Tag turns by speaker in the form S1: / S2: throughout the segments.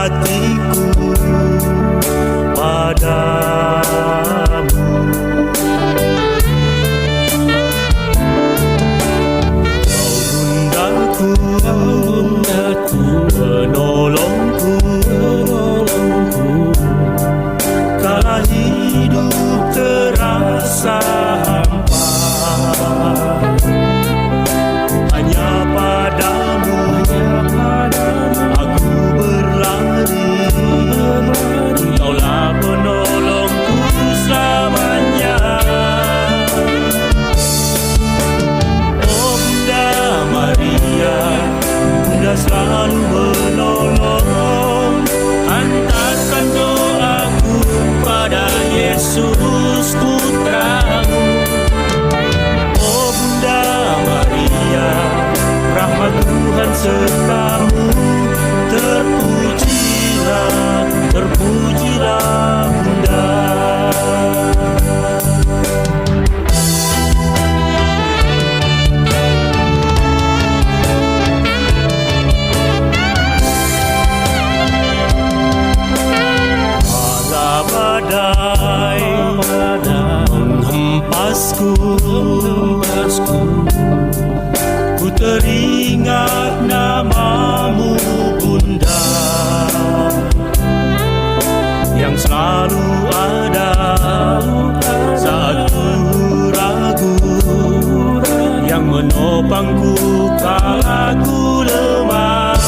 S1: hatiku padamu. Bundaku, penolongku, kala hidup terasa hampa, hanya padamu aku berlari. Engkaulah penolongku selamanya. Oh Bunda Maria, Bunda selalu menolong. Hantarkan doaku pada Yesus Putramu. Oh Bunda Maria, rahmat Tuhan sertamu. Terpujilah, terpujilah Bunda. Badai menghempasku, ku teringat namamu Bunda, yang selalu ada saat ku ragu, yang menopangku kala ku lemah.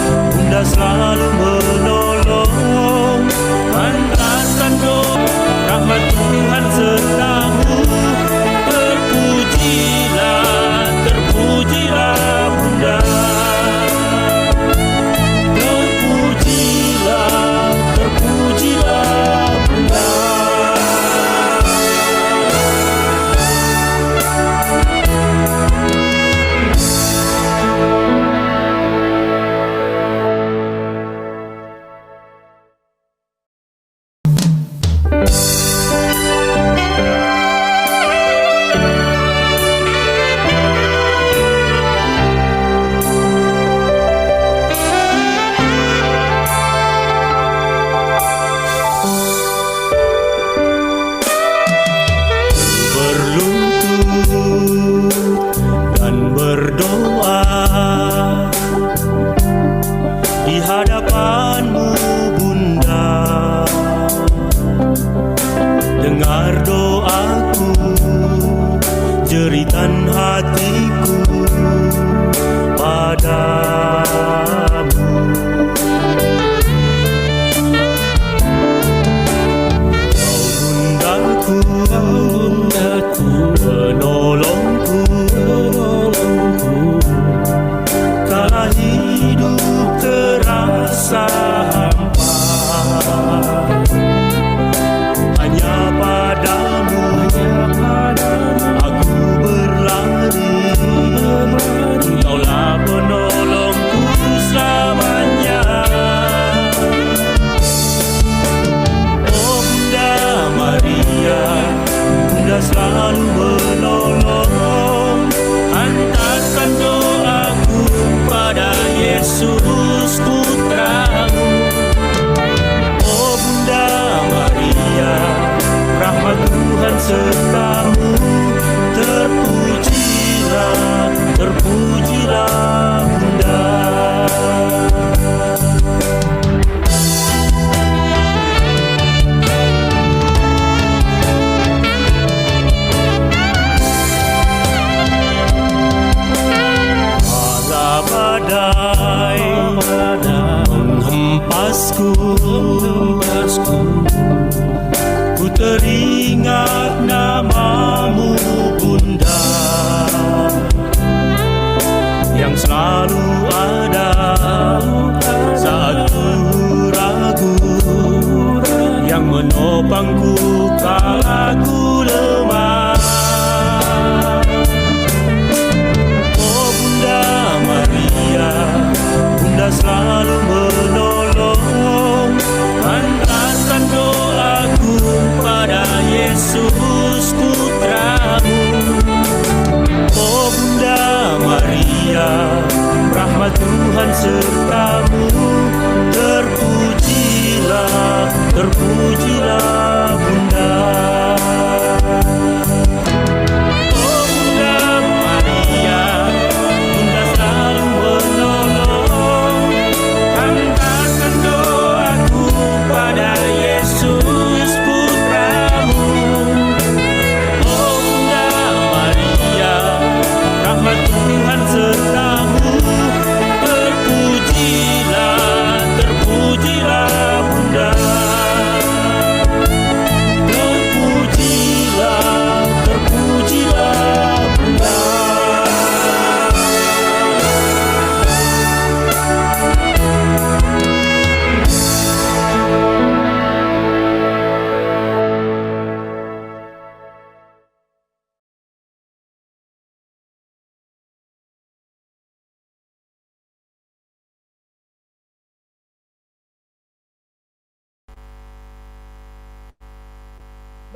S1: Bunda selalu menolong. Hantarkan doa, rahmat Tuhan sertamu. Terpujilah, terpujilah Bunda. Terpujilah, terpujilah Bunda. Jeritan hatiku padamu. Bundaku, penolongku, kala hidup terasa hampa, hanya padamu aku berlari.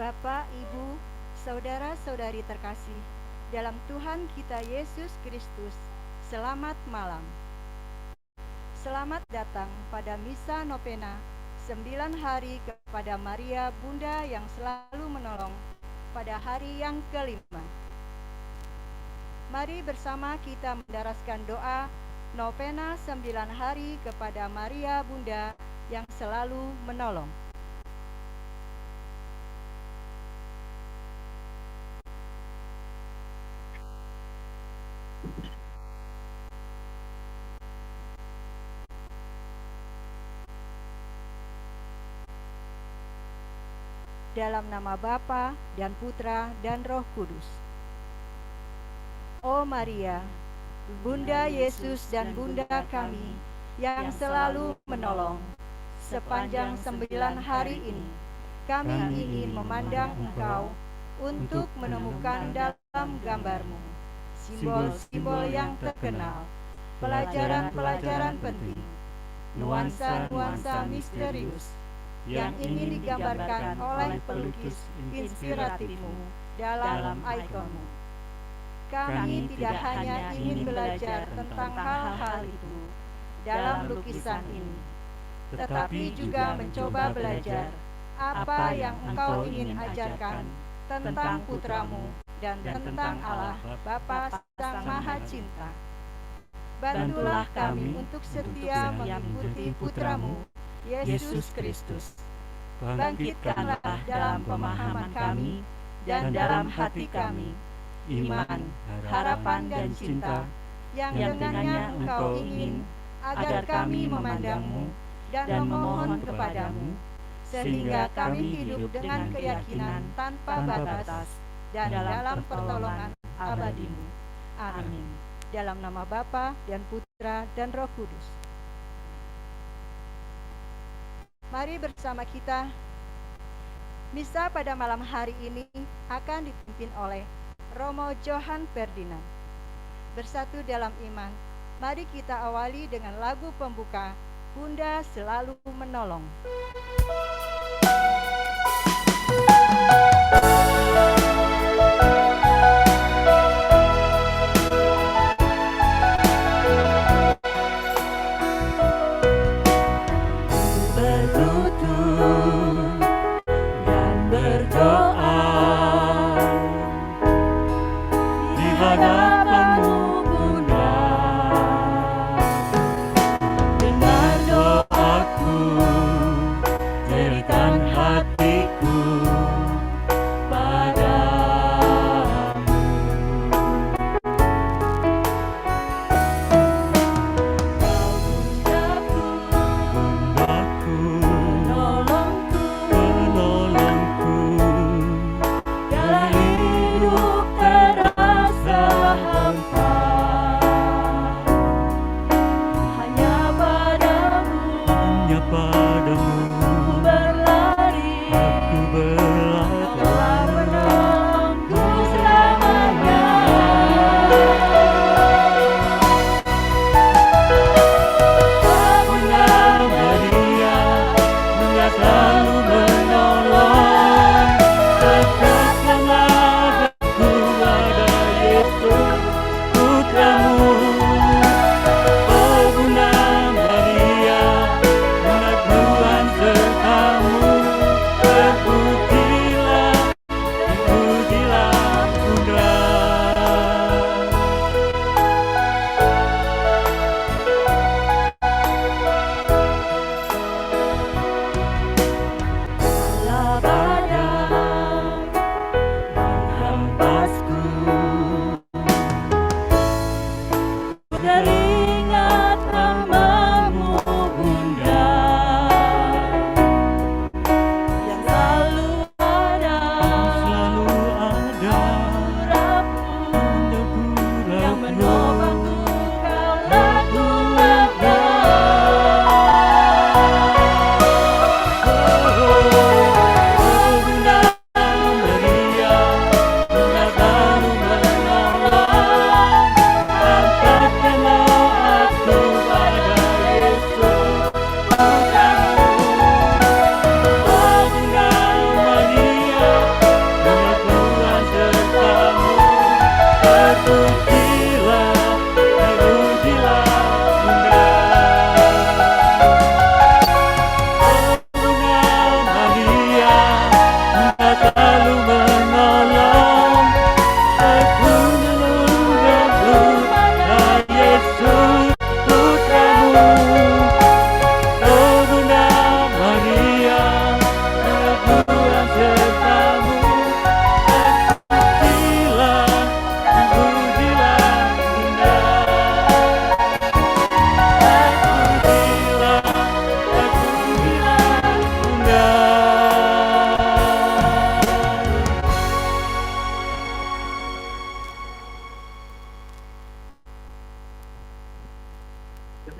S2: Bapak, Ibu, saudara-saudari terkasih, dalam Tuhan kita Yesus Kristus, selamat malam. Selamat datang pada Misa Novena 9 hari kepada Maria Bunda yang selalu menolong pada hari yang kelima. Mari bersama kita mendaraskan doa Novena 9 hari kepada Maria Bunda yang selalu menolong. Dalam nama Bapa dan Putra dan Roh Kudus. Oh Maria, Bunda Yesus dan Bunda kami yang selalu menolong, sepanjang 9 hari ini kami ingin memandang Engkau untuk menemukan dalam gambarmu simbol-simbol yang terkenal, pelajaran-pelajaran penting, nuansa-nuansa misterius yang ingin digambarkan oleh pelukis inspiratifmu dalam ikonmu. Kami tidak hanya ingin belajar tentang hal-hal itu dalam lukisan ini, tetapi juga mencoba belajar apa yang Engkau ingin ajarkan tentang putramu dan tentang Allah Bapa Sang Maha Cinta. Bantulah kami untuk setia mengikuti putramu Yesus Kristus. Bangkitkanlah dalam pemahaman kami dan dalam hati kami iman, harapan dan cinta yang dengannya Engkau ingin agar kami memandangmu dan memohon kepadamu, sehingga kami hidup dengan keyakinan tanpa batas dan dalam pertolongan abadimu. Amin. Dalam nama Bapa dan Putra dan Roh Kudus. Mari bersama kita, misa pada malam hari ini akan dipimpin oleh Romo Johan Ferdinand. Bersatu dalam iman, mari kita awali dengan lagu pembuka Bunda Selalu Menolong.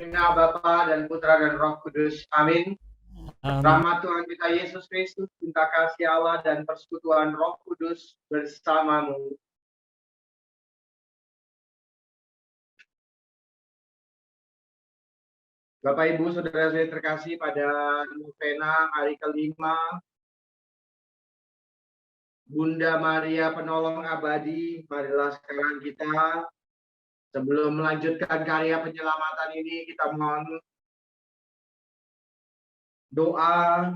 S3: Nama Bapa dan Putra dan Roh Kudus. Amin.
S1: Amin.
S3: Rahmat Tuhan kita Yesus Kristus, cinta kasih Allah dan persekutuan Roh Kudus bersamamu. Bapak Ibu Saudara-saudari terkasih, pada novena hari kelima Bunda Maria Penolong Abadi, marilah sekarang kita sebelum melanjutkan karya penyelamatan ini, kita mohon doa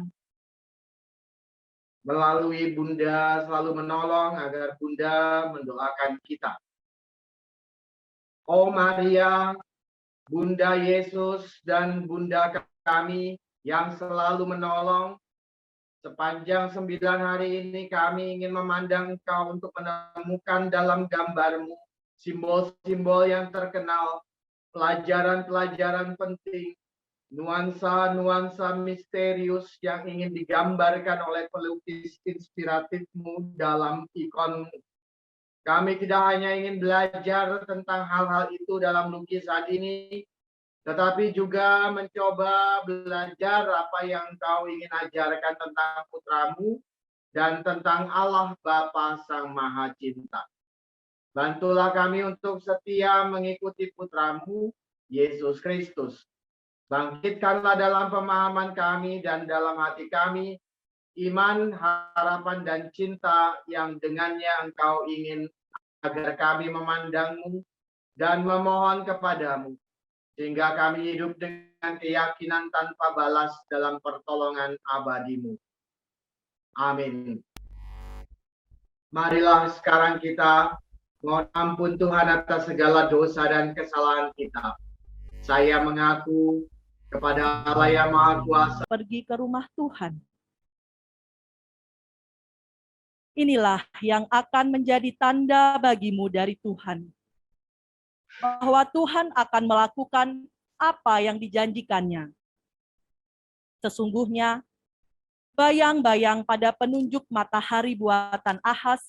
S3: melalui Bunda selalu menolong agar Bunda mendoakan kita. Oh Maria, Bunda Yesus dan Bunda kami yang selalu menolong, sepanjang 9 hari ini kami ingin memandang Engkau untuk menemukan dalam gambar-Mu simbol-simbol yang terkenal, pelajaran-pelajaran penting, nuansa-nuansa misterius yang ingin digambarkan oleh pelukis inspiratif-Mu dalam ikon. Kami tidak hanya ingin belajar tentang hal-hal itu dalam lukisan ini, tetapi juga mencoba belajar apa yang Engkau ingin ajarkan tentang Putra-Mu dan tentang Allah Bapa Sang Maha Cinta. Bantulah kami untuk setia mengikuti Putra-Mu, Yesus Kristus. Bangkitkanlah dalam pemahaman kami dan dalam hati kami iman, harapan, dan cinta yang dengannya Engkau ingin agar kami memandang-Mu dan memohon kepadamu, sehingga kami hidup dengan keyakinan tanpa balas dalam pertolongan abadi-Mu. Amin. Marilah sekarang kita mohon ampun Tuhan atas segala dosa dan kesalahan kita. Saya mengaku kepada Allah yang Maha Kuasa.
S2: Pergi ke rumah Tuhan. Inilah yang akan menjadi tanda bagimu dari Tuhan, bahwa Tuhan akan melakukan apa yang dijanjikannya. Sesungguhnya, bayang-bayang pada penunjuk matahari buatan Ahas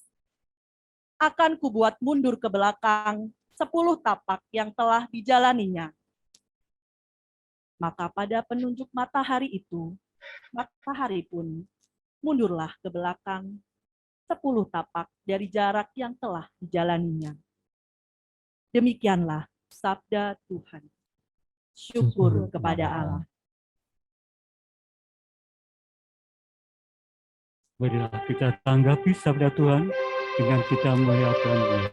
S2: akan kubuat mundur ke belakang 10 tapak yang telah dijalaninya. Maka pada penunjuk matahari itu, matahari pun mundurlah ke belakang 10 tapak dari jarak yang telah dijalaninya. Demikianlah sabda Tuhan. Syukur kepada Allah.
S1: Marilah kita tanggapi sabda Tuhan dengan kita memuliakan Dia.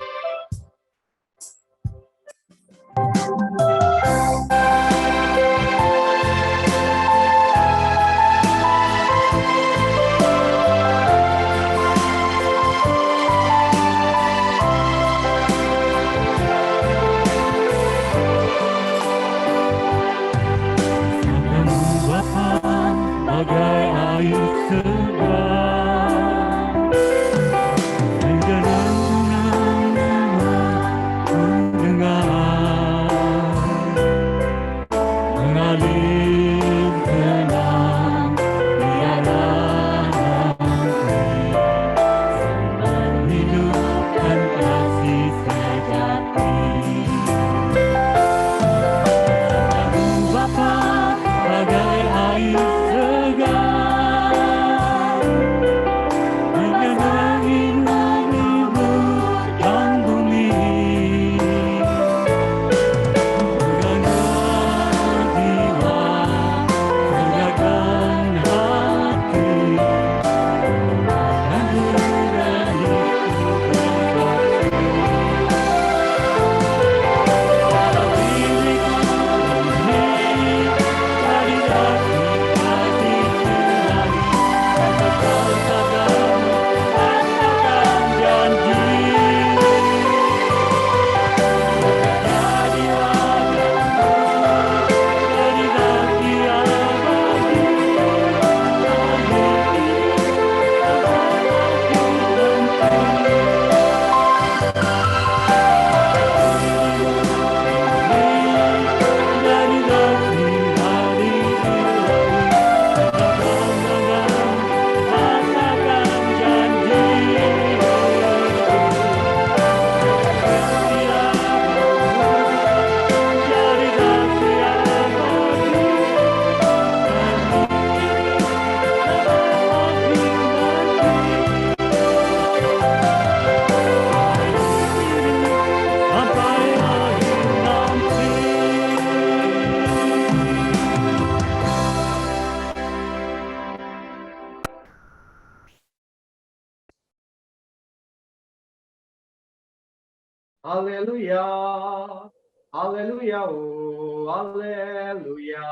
S1: Bagai air segar, mengenang
S3: Haleluya. Haleluya. Oh, haleluya.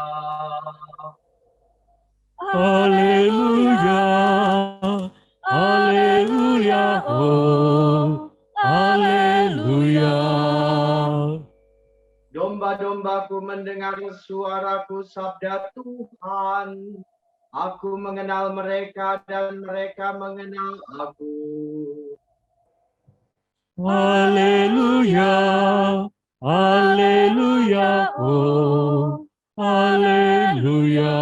S1: Haleluya. Haleluya. Oh, haleluya.
S3: Domba-dombaku mendengar suaraku, sabda Tuhan. Aku mengenal mereka dan mereka mengenal aku.
S1: Haleluya. Haleluya. Oh, haleluya.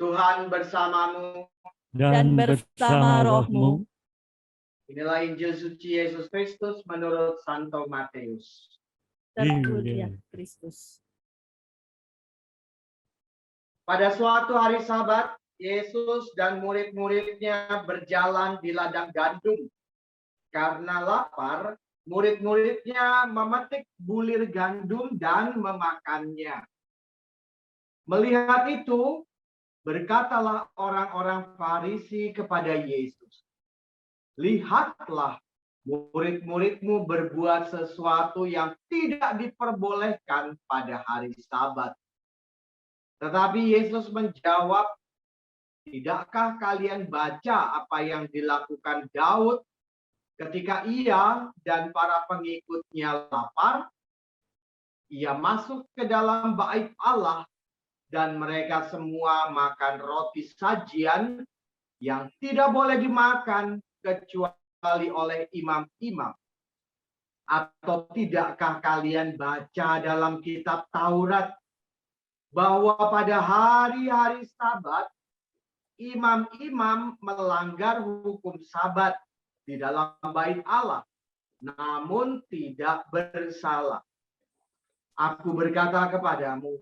S3: Tuhan bersamamu.
S1: Dan bersama rohmu.
S3: Inilah Injil suci Yesus Kristus menurut Santo Matius.
S4: Terpujilah Kristus.
S3: Pada suatu hari Sabat, Yesus dan murid-muridnya berjalan di ladang gandum. Karena lapar, murid-muridnya memetik bulir gandum dan memakannya. Melihat itu, berkatalah orang-orang Farisi kepada Yesus, "Lihatlah, murid-muridmu berbuat sesuatu yang tidak diperbolehkan pada hari Sabat." Tetapi Yesus menjawab, "Tidakkah kalian baca apa yang dilakukan Daud ketika ia dan para pengikutnya lapar? Ia masuk ke dalam bait Allah dan mereka semua makan roti sajian yang tidak boleh dimakan kecuali oleh imam-imam. Atau tidakkah kalian baca dalam kitab Taurat bahwa pada hari-hari Sabat imam-imam melanggar hukum Sabat di dalam bait Allah, namun tidak bersalah? Aku berkata kepadamu,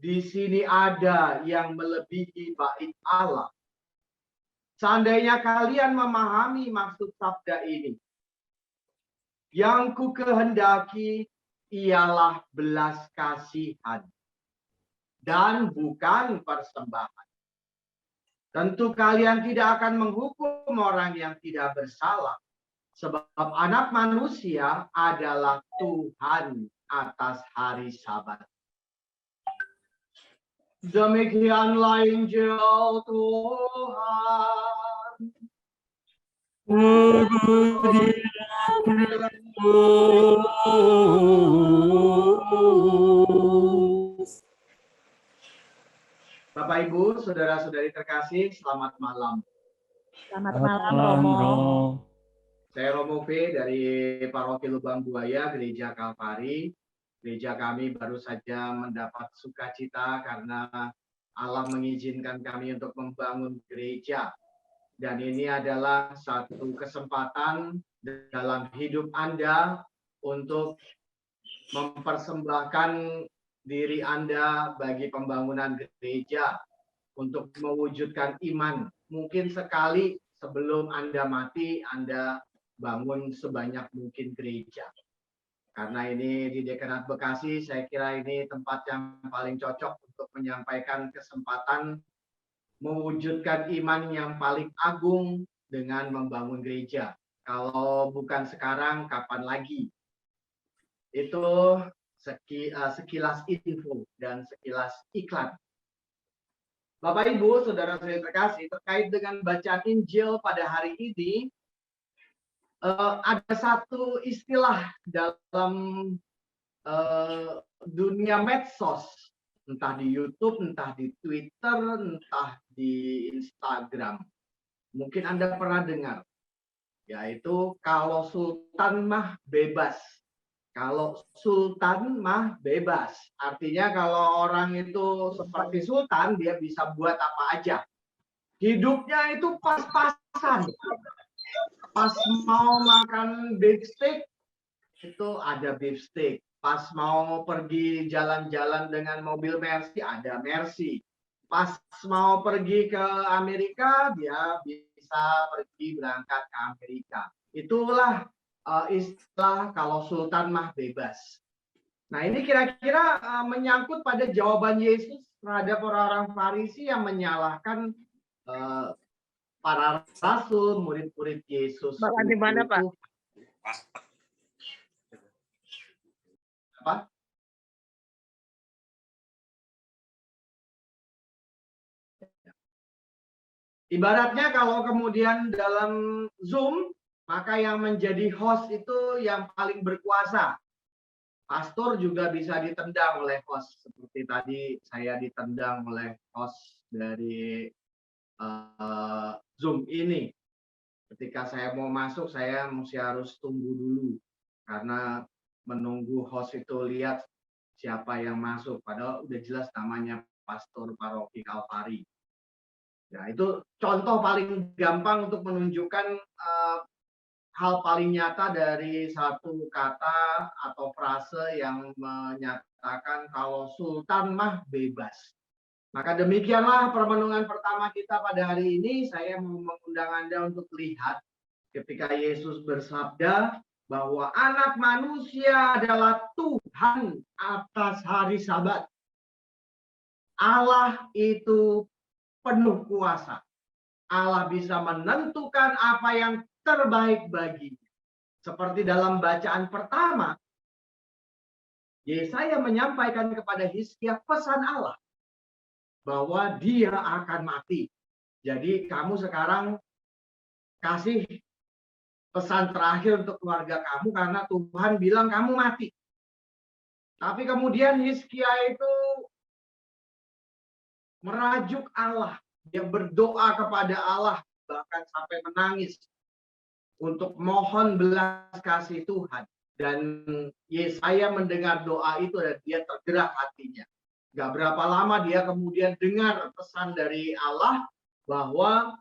S3: di sini ada yang melebihi bait Allah. Seandainya kalian memahami maksud sabda ini, yang ku kehendaki ialah belas kasihan dan bukan persembahan. Tentu kalian tidak akan menghukum orang yang tidak bersalah, sebab Anak Manusia adalah Tuhan atas hari Sabat. Demikianlah Injil Tuhan. Bapak Ibu, saudara-saudari terkasih, selamat malam.
S4: Selamat malam, Romo.
S3: Saya Romo V dari Paroki Lubang Buaya, Gereja Kalvari. Gereja kami baru saja mendapat sukacita karena Allah mengizinkan kami untuk membangun gereja. Dan ini adalah satu kesempatan dalam hidup Anda untuk mempersembahkan diri Anda bagi pembangunan gereja, untuk mewujudkan iman. Mungkin sekali sebelum Anda mati, Anda bangun sebanyak mungkin gereja. Karena ini di Dekanat Bekasi, saya kira ini tempat yang paling cocok untuk menyampaikan kesempatan mewujudkan iman yang paling agung dengan membangun gereja. Kalau bukan sekarang, kapan lagi? Itu sekilas info dan sekilas iklan. Bapak Ibu, saudara-saudari terkasih, terkait dengan bacaan Injil pada hari ini, ada satu istilah dalam dunia medsos, entah di YouTube, entah di Twitter, entah di Instagram. Mungkin Anda pernah dengar, yaitu kalau sultan mah bebas. Kalau sultan mah bebas. Artinya kalau orang itu seperti sultan, dia bisa buat apa aja. Hidupnya itu pas-pasan. Pas mau makan beef steak, itu ada beef steak. Pas mau pergi jalan-jalan dengan mobil Mercy, ada Mercy. Pas mau pergi ke Amerika, dia bisa pergi berangkat ke Amerika. Itulah istilah kalau sultan mah bebas. Nah, ini kira-kira menyangkut pada jawaban Yesus terhadap orang-orang Farisi yang menyalahkan para rasul, murid-murid Yesus.
S4: Bapak di mana, Pak?
S3: Apa? Ibaratnya kalau kemudian dalam Zoom, maka yang menjadi host itu yang paling berkuasa. Pastor juga bisa ditendang oleh host. Seperti tadi saya ditendang oleh host dari Zoom ini. Ketika saya mau masuk, saya mesti harus tunggu dulu. Karena menunggu host itu lihat siapa yang masuk. Padahal udah jelas namanya Pastor Paroki Kalvari. Ya, itu contoh paling gampang untuk menunjukkan hal paling nyata dari satu kata atau frase yang menyatakan kalau Sultan mah bebas. Maka demikianlah permenungan pertama kita pada hari ini. Saya mau mengundang Anda untuk lihat ketika Yesus bersabda bahwa anak manusia adalah Tuhan atas hari Sabat. Allah itu penuh kuasa. Allah bisa menentukan apa yang terbaik baginya. Seperti dalam bacaan pertama, Yesaya menyampaikan kepada Hizkia pesan Allah bahwa dia akan mati. Jadi kamu sekarang kasih pesan terakhir untuk keluarga kamu karena Tuhan bilang kamu mati. Tapi kemudian Hizkia itu merajuk Allah. Dia berdoa kepada Allah, bahkan sampai menangis untuk mohon belas kasih Tuhan. Dan Yesaya mendengar doa itu dan dia tergerak hatinya. Gak berapa lama dia kemudian dengar pesan dari Allah bahwa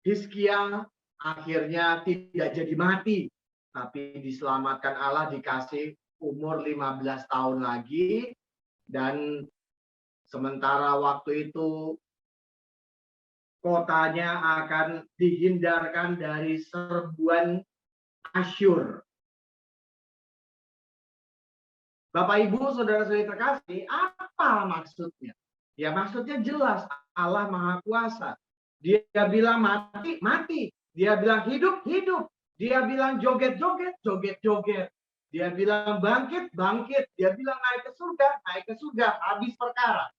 S3: Hizkia akhirnya tidak jadi mati, tapi diselamatkan Allah, dikasih umur 15 tahun lagi. Dan sementara waktu itu kotanya akan dihindarkan dari serbuan Asyur. Bapak, Ibu, saudara-saudari terkasih, apa maksudnya? Ya maksudnya jelas, Allah Maha Kuasa. Dia bilang mati, mati. Dia bilang hidup, hidup. Dia bilang joget, joget, joget, joget. Dia bilang bangkit, bangkit. Dia bilang naik ke surga, naik ke surga. Habis perkara.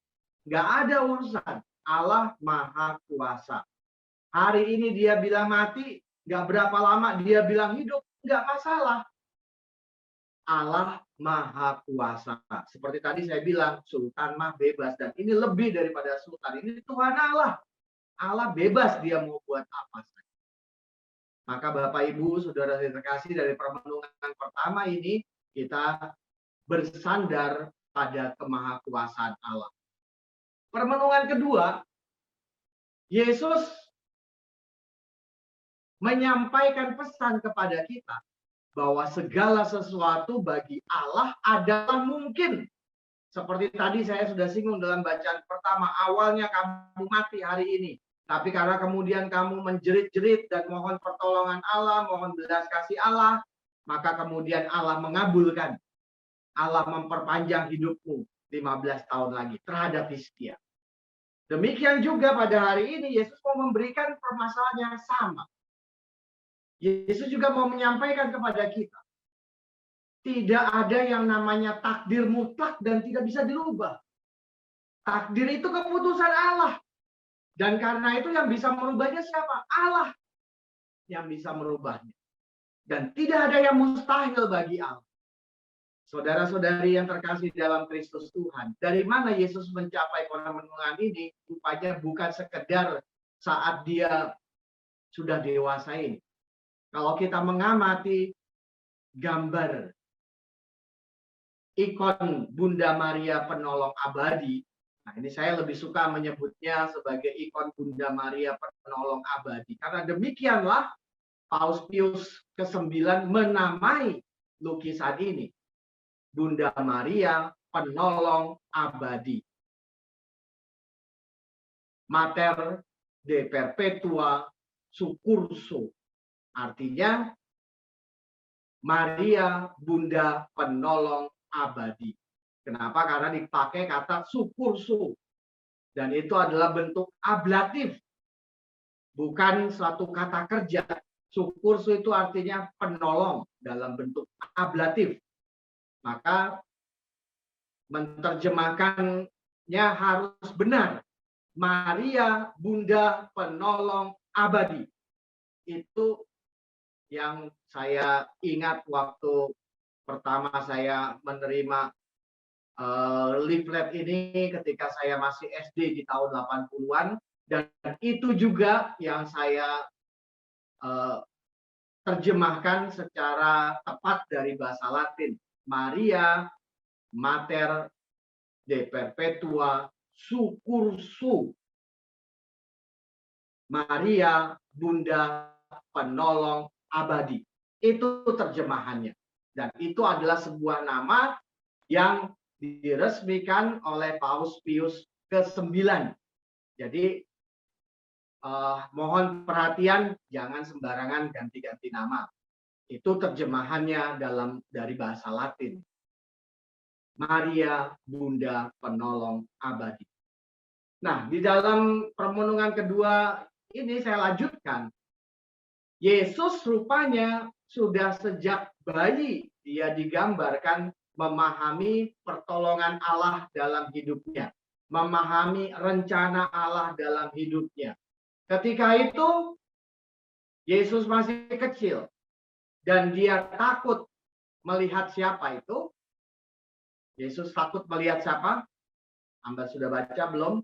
S3: Nggak ada urusan. Allah Maha Kuasa. Hari ini dia bilang mati, nggak berapa lama dia bilang hidup, nggak masalah. Allah Maha Kuasa. Seperti tadi saya bilang, Sultan mah bebas. Dan ini lebih daripada Sultan. Ini Tuhan Allah. Allah bebas dia mau buat apa saja. Maka Bapak, Ibu, saudara terkasih, dari permenungan pertama ini, kita bersandar pada kemahakuasaan Allah. Permenungan kedua, Yesus menyampaikan pesan kepada kita bahwa segala sesuatu bagi Allah adalah mungkin. Seperti tadi saya sudah singgung dalam bacaan pertama, awalnya kamu mati hari ini. Tapi karena kemudian kamu menjerit-jerit dan mohon pertolongan Allah, mohon belas kasih Allah, maka kemudian Allah mengabulkan. Allah memperpanjang hidupmu 15 tahun lagi terhadap Hizkia. Demikian juga pada hari ini Yesus mau memberikan permasalahan yang sama. Yesus juga mau menyampaikan kepada kita, tidak ada yang namanya takdir mutlak dan tidak bisa dirubah. Takdir itu keputusan Allah. Dan karena itu yang bisa merubahnya siapa? Allah yang bisa merubahnya. Dan tidak ada yang mustahil bagi Allah. Saudara-saudari yang terkasih dalam Kristus Tuhan, dari mana Yesus mencapai permenungan ini? Rupanya bukan sekedar saat dia sudah dewasa ini. Kalau kita mengamati gambar ikon Bunda Maria Penolong Abadi, nah ini saya lebih suka menyebutnya sebagai ikon Bunda Maria Penolong Abadi. Karena demikianlah Paus Pius ke-9 menamai lukisan ini. Bunda Maria Penolong Abadi. Mater de Perpetua Succurso. Artinya Maria Bunda Penolong Abadi. Kenapa? Karena dipakai kata succurso. Dan itu adalah bentuk ablatif. Bukan suatu kata kerja. Sukursu itu artinya penolong dalam bentuk ablatif. Maka menerjemahkannya harus benar. Maria, Bunda Penolong Abadi. Itu yang saya ingat waktu pertama saya menerima leaflet ini ketika saya masih SD di tahun 80-an. Dan itu juga yang saya terjemahkan secara tepat dari bahasa Latin. Maria Mater de Perpetua Succursu. Maria Bunda Penolong Abadi. Itu terjemahannya. Dan itu adalah sebuah nama yang diresmikan oleh Paus Pius ke-9. Jadi mohon perhatian, jangan sembarangan ganti-ganti nama. Itu terjemahannya dari bahasa Latin. Maria Bunda Penolong Abadi. Nah, di dalam permenungan kedua ini saya lanjutkan. Yesus rupanya sudah sejak bayi dia digambarkan memahami pertolongan Allah dalam hidupnya, memahami rencana Allah dalam hidupnya. Ketika itu Yesus masih kecil dan dia takut melihat siapa itu? Yesus takut melihat siapa? Anda sudah baca belum?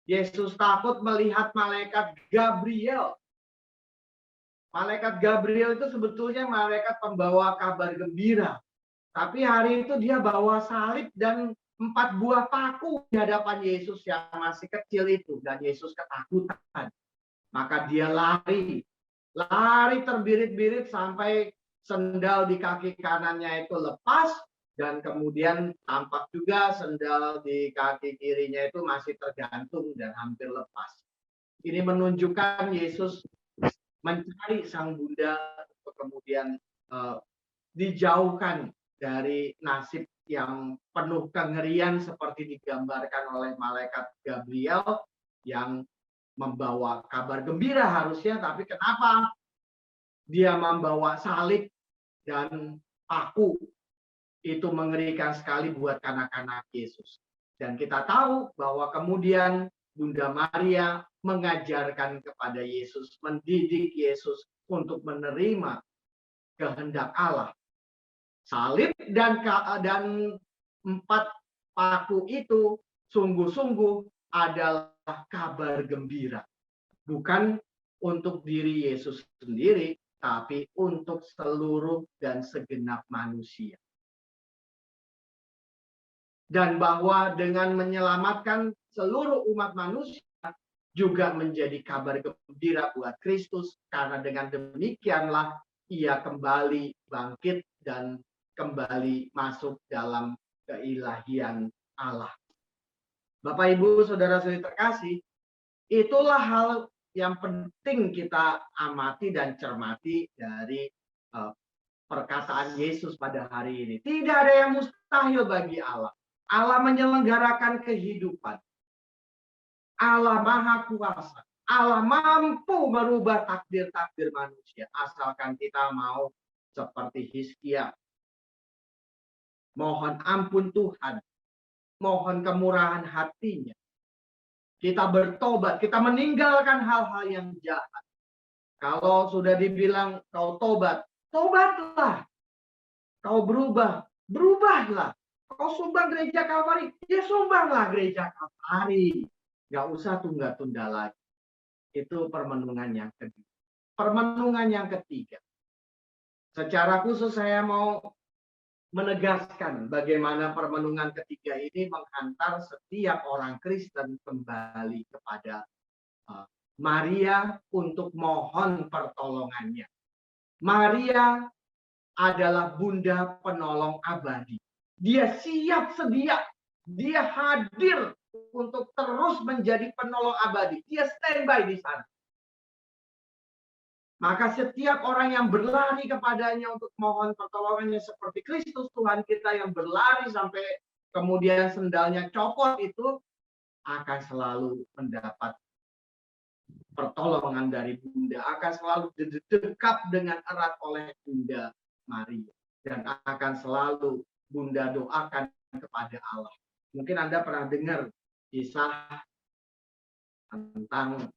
S3: Yesus takut melihat malaikat Gabriel. Malaikat Gabriel itu sebetulnya malaikat pembawa kabar gembira. Tapi hari itu dia bawa salib dan 4 buah paku di hadapan Yesus yang masih kecil itu. Dan Yesus ketakutan. Maka dia lari terbirit-birit sampai sendal di kaki kanannya itu lepas. Dan kemudian tampak juga sendal di kaki kirinya itu masih tergantung dan hampir lepas. Ini menunjukkan Yesus mencari sang bunda untuk kemudian dijauhkan dari nasib yang penuh kengerian seperti digambarkan oleh malaikat Gabriel yang membawa kabar gembira harusnya, tapi kenapa dia membawa salib dan paku? Itu mengerikan sekali buat anak-anak Yesus. Dan kita tahu bahwa kemudian Bunda Maria mengajarkan kepada Yesus, mendidik Yesus untuk menerima kehendak Allah. Salib dan 4 paku itu sungguh-sungguh adalah kabar gembira. Bukan untuk diri Yesus sendiri, tapi untuk seluruh dan segenap manusia. Dan bahwa dengan menyelamatkan seluruh umat manusia juga menjadi kabar gembira buat Kristus, karena dengan demikianlah ia kembali bangkit dan kembali masuk dalam keilahian Allah. Bapak, Ibu, Saudara-saudari terkasih, itulah hal yang penting kita amati dan cermati dari perkataan Yesus pada hari ini. Tidak ada yang mustahil bagi Allah. Allah menyelenggarakan kehidupan. Allah Maha Kuasa. Allah mampu merubah takdir-takdir manusia. Asalkan kita mau seperti Hizkia. Mohon ampun Tuhan. Mohon kemurahan hatinya. Kita bertobat. Kita meninggalkan hal-hal yang jahat. Kalau sudah dibilang kau tobat, tobatlah. Kau berubah, berubahlah. Kau sumbang gereja Kalvari, ya sumbanglah gereja Kalvari. Gak usah tunda-tunda lagi. Itu permenungan yang kedua. Permenungan yang ketiga. Secara khusus saya mau menegaskan bagaimana permenungan ketiga ini menghantar setiap orang Kristen kembali kepada Maria untuk mohon pertolongannya. Maria adalah Bunda Penolong Abadi. Dia siap sedia. Dia hadir untuk terus menjadi penolong abadi. Dia standby di sana. Maka setiap orang yang berlari kepadanya untuk mohon pertolongannya seperti Kristus Tuhan kita yang berlari sampai kemudian sendalnya copot itu akan selalu mendapat pertolongan dari Bunda, akan selalu dekat dengan erat oleh Bunda Maria, dan akan selalu Bunda doakan kepada Allah. Mungkin Anda pernah dengar kisah tentang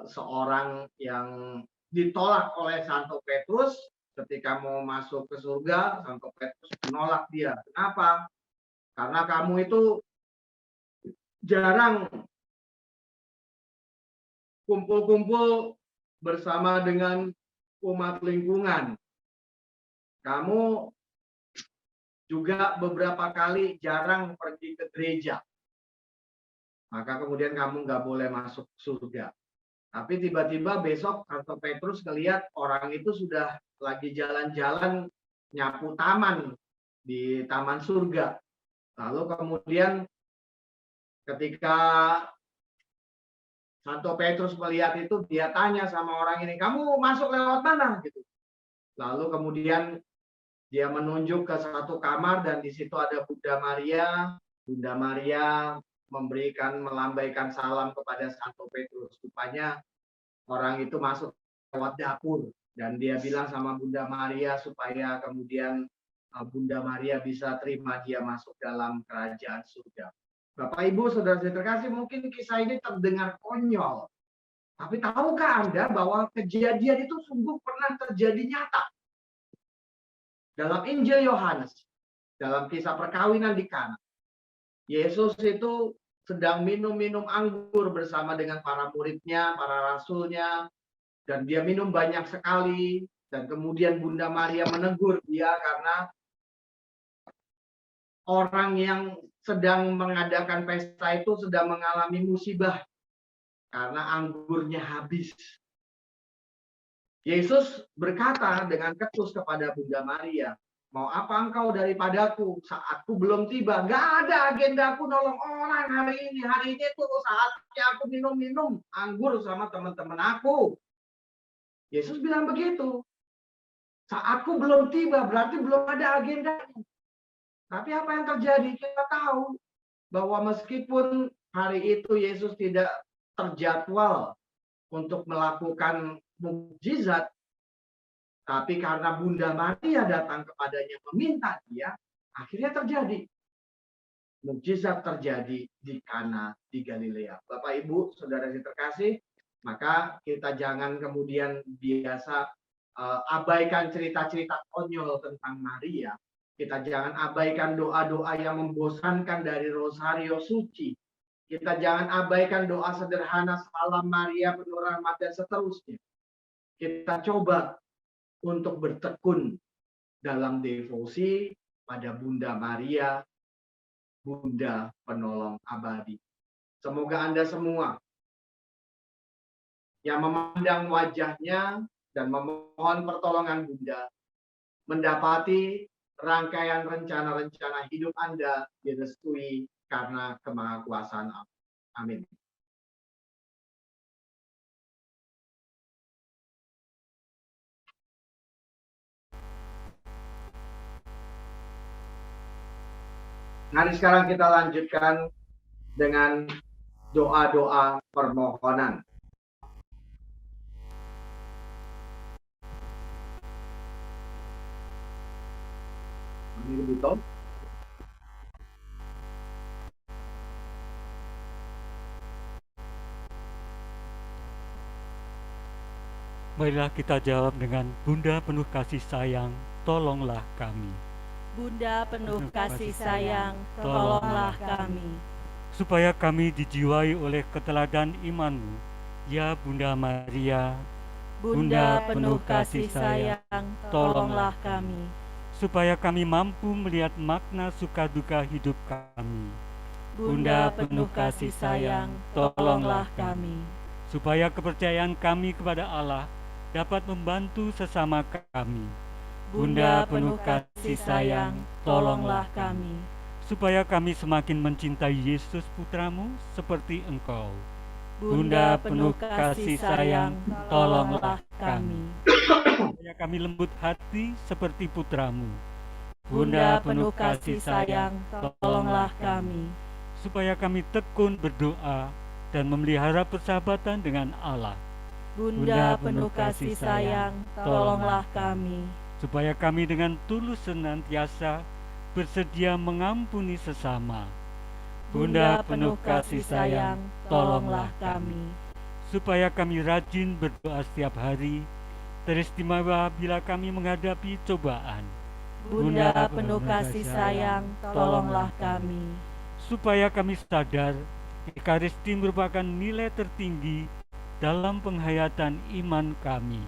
S3: seorang yang ditolak oleh Santo Petrus ketika mau masuk ke surga. Santo Petrus menolak dia. Kenapa? Karena kamu itu jarang kumpul-kumpul bersama dengan umat lingkungan. Kamu juga beberapa kali jarang pergi ke gereja. Maka kemudian kamu nggak boleh masuk surga. Tapi tiba-tiba besok Santo Petrus ngelihat orang itu sudah lagi jalan-jalan nyapu taman di taman surga. Lalu kemudian ketika Santo Petrus melihat itu, dia tanya sama orang ini, kamu masuk lewat mana? Gitu. Lalu kemudian dia menunjuk ke satu kamar dan di situ ada Bunda Maria. Bunda Maria melambaikan salam kepada Santo Petrus. Rupanya orang itu masuk lewat dapur dan dia bilang sama Bunda Maria supaya kemudian Bunda Maria bisa terima dia masuk dalam kerajaan surga. Bapak Ibu Saudara terkasih, mungkin kisah ini terdengar konyol. Tapi tahukah Anda bahwa kejadian itu sungguh pernah terjadi nyata? Dalam Injil Yohanes, dalam kisah perkawinan di Kana, Yesus itu sedang minum anggur bersama dengan para muridnya, para rasulnya, dan dia minum banyak sekali. Dan kemudian Bunda Maria menegur dia karena orang yang sedang mengadakan pesta itu sedang mengalami musibah karena anggurnya habis. Yesus berkata dengan ketus kepada Bunda Maria, mau apa engkau daripadaku? Saatku belum tiba. Nggak ada agendaku nolong orang hari ini. Hari ini tuh saatnya aku minum anggur sama teman-teman aku. Yesus bilang begitu. Saatku belum tiba, berarti belum ada agendanya. Tapi apa yang terjadi? Kita tahu bahwa meskipun hari itu Yesus tidak terjadwal untuk melakukan mukjizat, tapi karena Bunda Maria datang kepadanya meminta dia, akhirnya terjadi. Mukjizat terjadi di Kana di Galilea. Bapak Ibu, Saudara yang terkasih, maka kita jangan kemudian biasa abaikan cerita-cerita konyol tentang Maria. Kita jangan abaikan doa-doa yang membosankan dari Rosario Suci. Kita jangan abaikan doa sederhana Salam Maria penuh rahmat dan seterusnya. Kita coba untuk bertekun dalam devosi pada Bunda Maria, Bunda Penolong Abadi. Semoga Anda semua yang memandang wajahnya dan memohon pertolongan Bunda mendapati rangkaian rencana-rencana hidup Anda direstui karena kemahakuasaan Allah. Amin. Mari sekarang kita lanjutkan dengan doa-doa permohonan. Begitu.
S1: Marilah kita jawab dengan Bunda penuh kasih sayang, tolonglah kami.
S4: Bunda penuh kasih sayang, tolonglah kami.
S1: Supaya kami dijiwai oleh keteladan iman-Mu, ya Bunda Maria.
S4: Bunda penuh kasih sayang, tolonglah kami.
S1: Supaya kami mampu melihat makna suka duka hidup kami.
S4: Bunda penuh kasih sayang, tolonglah kami.
S1: Supaya kepercayaan kami kepada Allah dapat membantu sesama kami.
S4: Bunda penuh kasih sayang, tolonglah kami.
S1: Supaya kami semakin mencintai Yesus Putramu seperti Engkau.
S4: Bunda penuh kasih sayang, tolonglah kami.
S1: Supaya kami lembut hati seperti Putramu.
S4: Bunda penuh kasih sayang, tolonglah kami.
S1: Supaya kami tekun berdoa dan memelihara persahabatan dengan Allah.
S4: Bunda penuh kasih sayang, tolonglah kami.
S1: Supaya kami dengan tulus senantiasa bersedia mengampuni sesama.
S4: Bunda penuh kasih sayang, tolonglah kami.
S1: Supaya kami rajin berdoa setiap hari, teristimewa bila kami menghadapi cobaan.
S4: Bunda penuh kasih sayang, tolonglah kami.
S1: Supaya kami sadar, Ekaristi merupakan nilai tertinggi dalam penghayatan iman kami.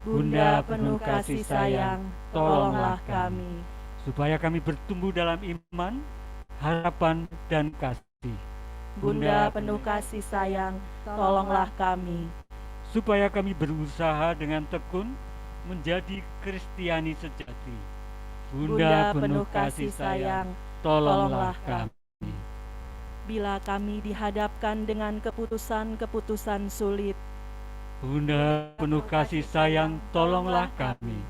S4: Bunda penuh kasih sayang, tolonglah kami.
S1: Supaya kami bertumbuh dalam iman, harapan, dan kasih.
S4: Bunda penuh kasih sayang, tolonglah kami.
S1: Supaya kami berusaha dengan tekun menjadi Kristiani sejati.
S4: Bunda penuh kasih sayang,
S1: tolonglah kami.
S4: Bila kami dihadapkan dengan keputusan-keputusan sulit,
S1: Bunda penuh kasih sayang, tolonglah kami.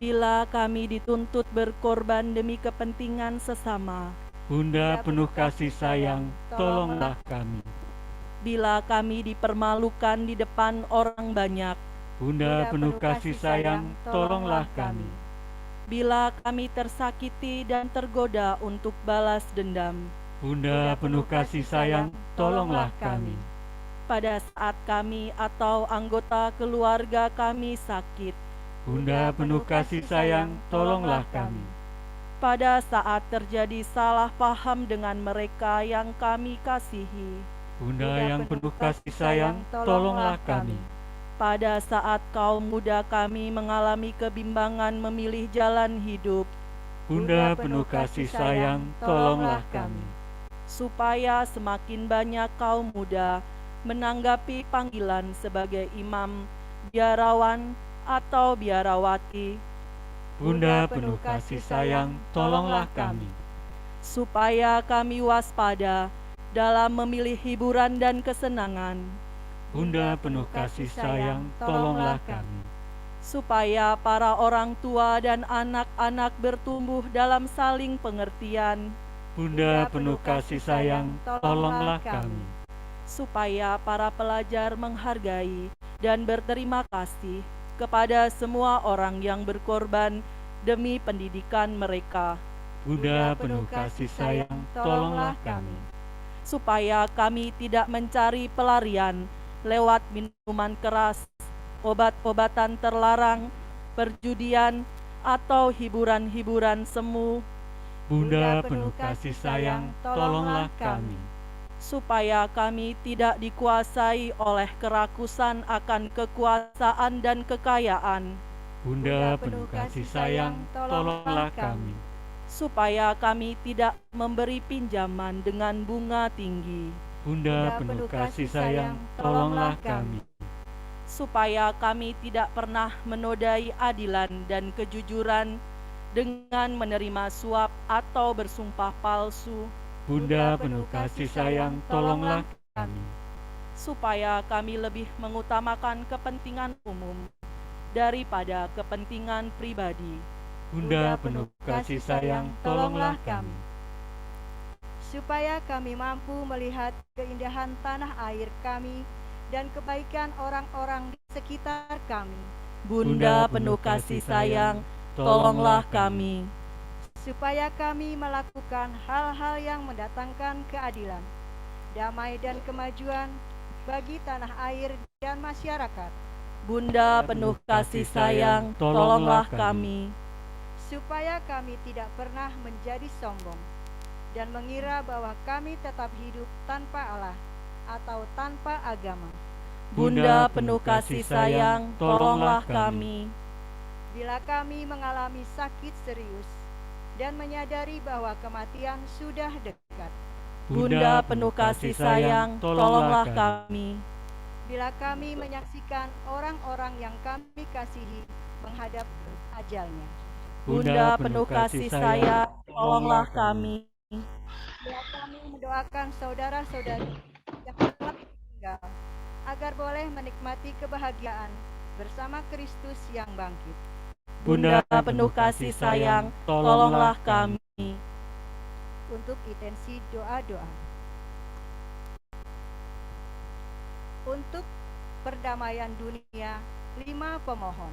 S4: bila kami dituntut berkorban demi kepentingan sesama,
S1: Bunda penuh kasih sayang, tolonglah kami.
S4: bila kami dipermalukan di depan orang banyak,
S1: Bunda penuh kasih sayang, tolonglah kami.
S4: bila kami tersakiti dan tergoda untuk balas dendam,
S1: Bunda penuh kasih sayang, tolonglah kami.
S4: pada saat kami atau anggota keluarga kami sakit,
S1: Bunda penuh kasih sayang, tolonglah kami.
S4: pada saat terjadi salah paham dengan mereka yang kami kasihi,
S1: Bunda yang penuh kasih sayang, tolonglah kami.
S4: pada saat kaum muda kami mengalami kebimbangan memilih jalan hidup,
S1: Bunda penuh kasih sayang, tolonglah kami.
S4: supaya semakin banyak kaum muda menanggapi panggilan sebagai imam, biarawan, atau biarawati,
S1: Bunda penuh kasih sayang, tolonglah kami.
S4: supaya kami waspada dalam memilih hiburan dan kesenangan,
S1: Bunda penuh kasih sayang, tolonglah kami.
S4: supaya para orang tua dan anak-anak bertumbuh dalam saling pengertian,
S1: Bunda penuh kasih sayang, tolonglah kami.
S4: supaya para pelajar menghargai dan berterima kasih kepada semua orang yang berkorban demi pendidikan mereka,
S1: Bunda penuh kasih sayang, tolonglah kami.
S4: supaya kami tidak mencari pelarian lewat minuman keras, obat-obatan terlarang, perjudian, atau hiburan-hiburan semu,
S1: Bunda penuh kasih sayang, tolonglah kami.
S4: supaya kami tidak dikuasai oleh kerakusan akan kekuasaan dan kekayaan,
S1: Bunda penuh kasih sayang, tolonglah kami.
S4: supaya kami tidak memberi pinjaman dengan bunga tinggi,
S1: Bunda penuh kasih sayang, tolonglah kami.
S4: supaya kami tidak pernah menodai adilan dan kejujuran dengan menerima suap atau bersumpah palsu,
S1: Bunda penuh kasih sayang, tolonglah kami.
S4: supaya kami lebih mengutamakan kepentingan umum daripada kepentingan pribadi,
S1: Bunda penuh kasih sayang, tolonglah kami.
S2: supaya kami mampu melihat keindahan tanah air kami dan kebaikan orang-orang di sekitar kami,
S4: Bunda penuh kasih sayang, tolonglah kami,
S2: supaya kami melakukan hal-hal yang mendatangkan keadilan, damai dan kemajuan bagi tanah air dan masyarakat,
S4: Bunda penuh kasih sayang, tolonglah kami,
S2: supaya kami tidak pernah menjadi sombong dan mengira bahwa kami tetap hidup tanpa Allah atau tanpa agama.
S4: Bunda penuh kasih sayang, tolonglah kami,
S2: Bila kami mengalami sakit serius dan menyadari bahwa kematian sudah dekat,
S4: Bunda penuh kasih sayang, tolonglah kami,
S2: bila kami menyaksikan orang-orang yang kami kasihi menghadap ajalnya,
S4: Bunda penuh kasih sayang, tolonglah kami,
S2: bila kami mendoakan saudara-saudari yang telah meninggal agar boleh menikmati kebahagiaan bersama Kristus yang bangkit.
S4: Bunda penuh kasih sayang, tolonglah kami.
S2: Untuk intensi doa-doa. Untuk perdamaian dunia, 5 pemohon.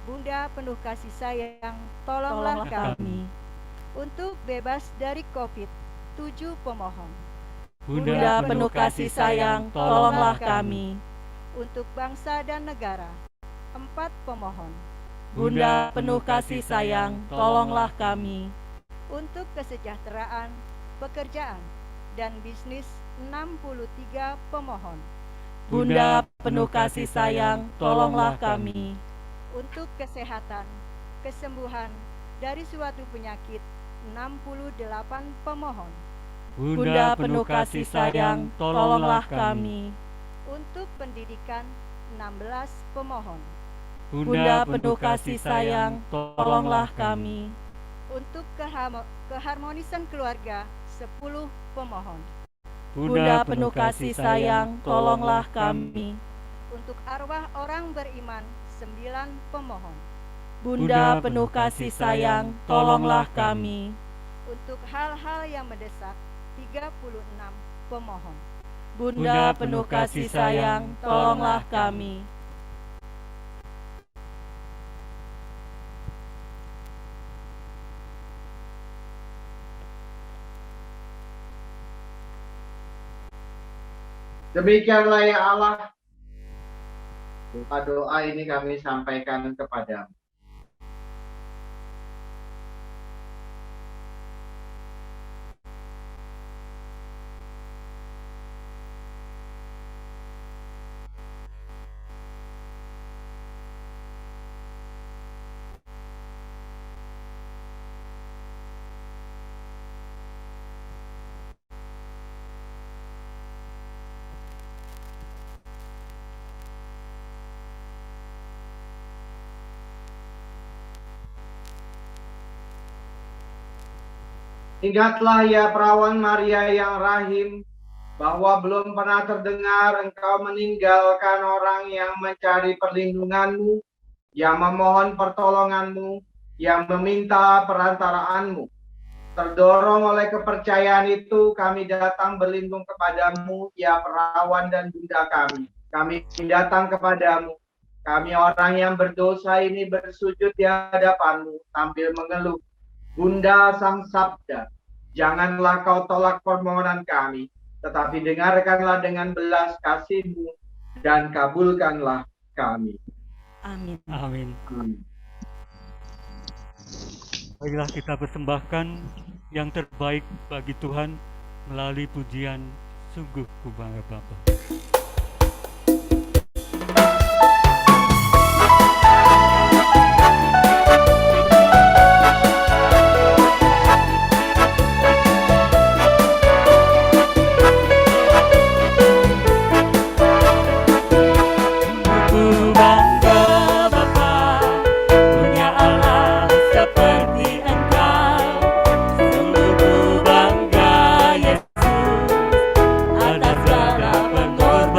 S2: Bunda penuh kasih sayang, tolonglah kami. Untuk bebas dari COVID, 7 pemohon.
S4: Bunda penuh kasih sayang, tolonglah kami.
S2: Untuk bangsa dan negara, 4 pemohon.
S4: Bunda penuh kasih sayang, tolonglah kami.
S2: Untuk kesejahteraan, pekerjaan, dan bisnis, 63 pemohon.
S4: Bunda penuh kasih sayang, tolonglah kami.
S2: Untuk kesehatan, kesembuhan dari suatu penyakit, 68 pemohon.
S4: Bunda penuh kasih sayang, tolonglah kami.
S2: Untuk pendidikan, 16 pemohon.
S4: Bunda penuh kasih sayang, tolonglah kami.
S2: Untuk keharmonisan keluarga, 10 pemohon.
S4: Bunda penuh kasih sayang, tolonglah kami.
S2: Untuk arwah orang beriman, 9 pemohon.
S4: Bunda penuh kasih sayang, tolonglah kami.
S2: Untuk hal-hal yang mendesak, 36 pemohon.
S4: Bunda penuh kasih sayang, tolonglah kami.
S3: Demikianlah ya Allah, doa ini kami sampaikan kepadamu. Ingatlah ya perawan Maria yang rahim, bahwa belum pernah terdengar engkau meninggalkan orang yang mencari perlindunganmu, yang memohon pertolonganmu, yang meminta perantaraanmu. Terdorong oleh kepercayaan itu, kami datang berlindung kepadamu, ya perawan dan bunda kami. Kami datang kepadamu. Kami orang yang berdosa ini bersujud di hadapanmu sambil mengeluh. Bunda Sang Sabda, janganlah kau tolak permohonan kami, tetapi dengarkanlah dengan belas kasih-Mu dan kabulkanlah kami.
S4: Amin.
S1: Amin. Baiklah, kita persembahkan yang terbaik bagi Tuhan melalui pujian Sungguh Ku Bangga Bapa.
S4: Atas segala pengorbanan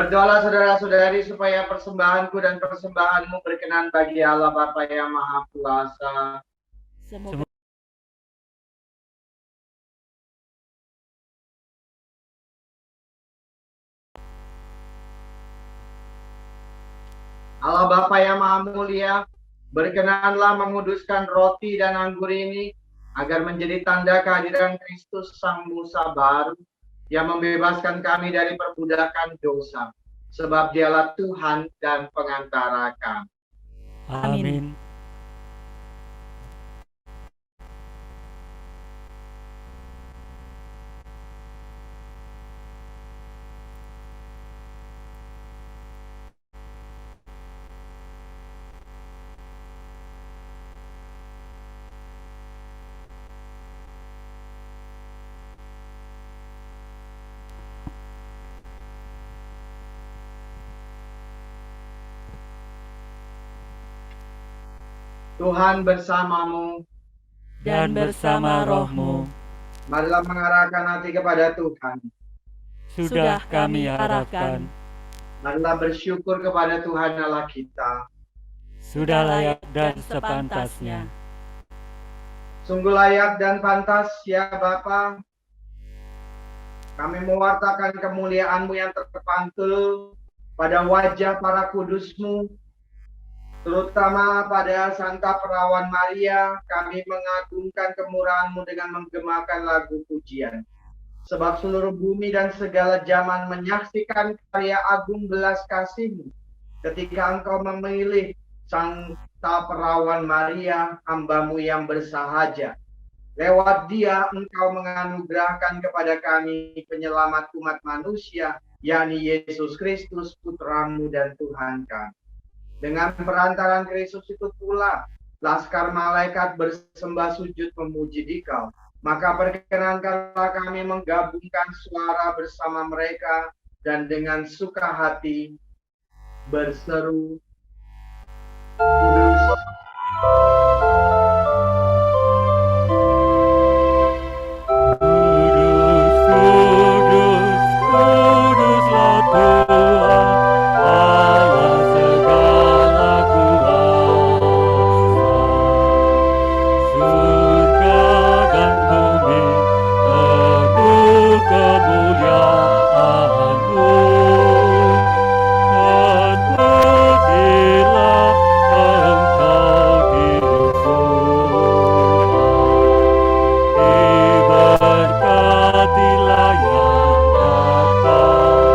S3: Berdoalah saudara-saudari supaya persembahanku dan persembahanmu berkenan bagi Allah Bapa yang Maha Kuasa.
S4: Semoga
S3: Allah Bapa yang Maha Mulia, berkenanlah menguduskan roti dan anggur ini agar menjadi tanda kehadiran Kristus Sang Musa baru yang membebaskan kami dari perbudakan dosa. Sebab dialah Tuhan dan pengantara kami.
S1: Amin.
S3: Tuhan bersamamu.
S4: dan bersama rohmu
S3: Marilah mengarahkan hati kepada Tuhan.
S1: Sudah kami arahkan,
S3: Marilah bersyukur kepada Tuhan Allah kita.
S1: sudah layak dan sepantasnya.
S3: Sungguh layak dan pantas ya Bapa. Kami mewartakan kemuliaan-Mu yang terpantul pada wajah para kudus-Mu, terutama pada Santa Perawan Maria. Kami mengagungkan kemurahan-Mu dengan menggemakan lagu pujian. Sebab seluruh bumi dan segala zaman menyaksikan karya agung belas kasih-Mu ketika Engkau memilih Santa Perawan Maria, hamba-Mu yang bersahaja. Lewat dia Engkau menganugerahkan kepada kami penyelamat umat manusia, yakni Yesus Kristus, Putra-Mu dan Tuhan kami. Dengan perantaran Kristus itu pula, laskar malaikat bersembah sujud memuji Dikau. Maka perkenankanlah kami menggabungkan suara bersama mereka dan dengan suka hati berseru, Kudus,
S1: Kudus, kuduslah Tuhan, Allah segala kuasa. Surga dan bumi penuh kemuliaan-Mu. Terpujilah Engkau di surga. Diberkatilah yang datang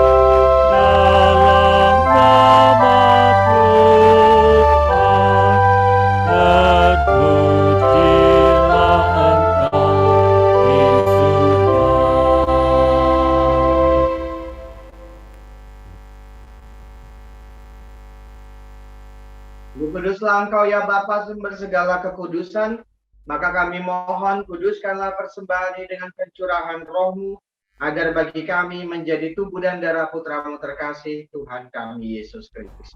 S1: dalam nama Tuhan. Terpujilah Engkau di surga.
S3: Kuduslah Engkau ya Bapa sumber segala kekudusan, maka kami mohon kuduskanlah persembahan ini dengan pencurahan Roh-Mu, agar bagi kami menjadi tubuh dan darah Putra-Mu terkasih, Tuhan kami Yesus Kristus.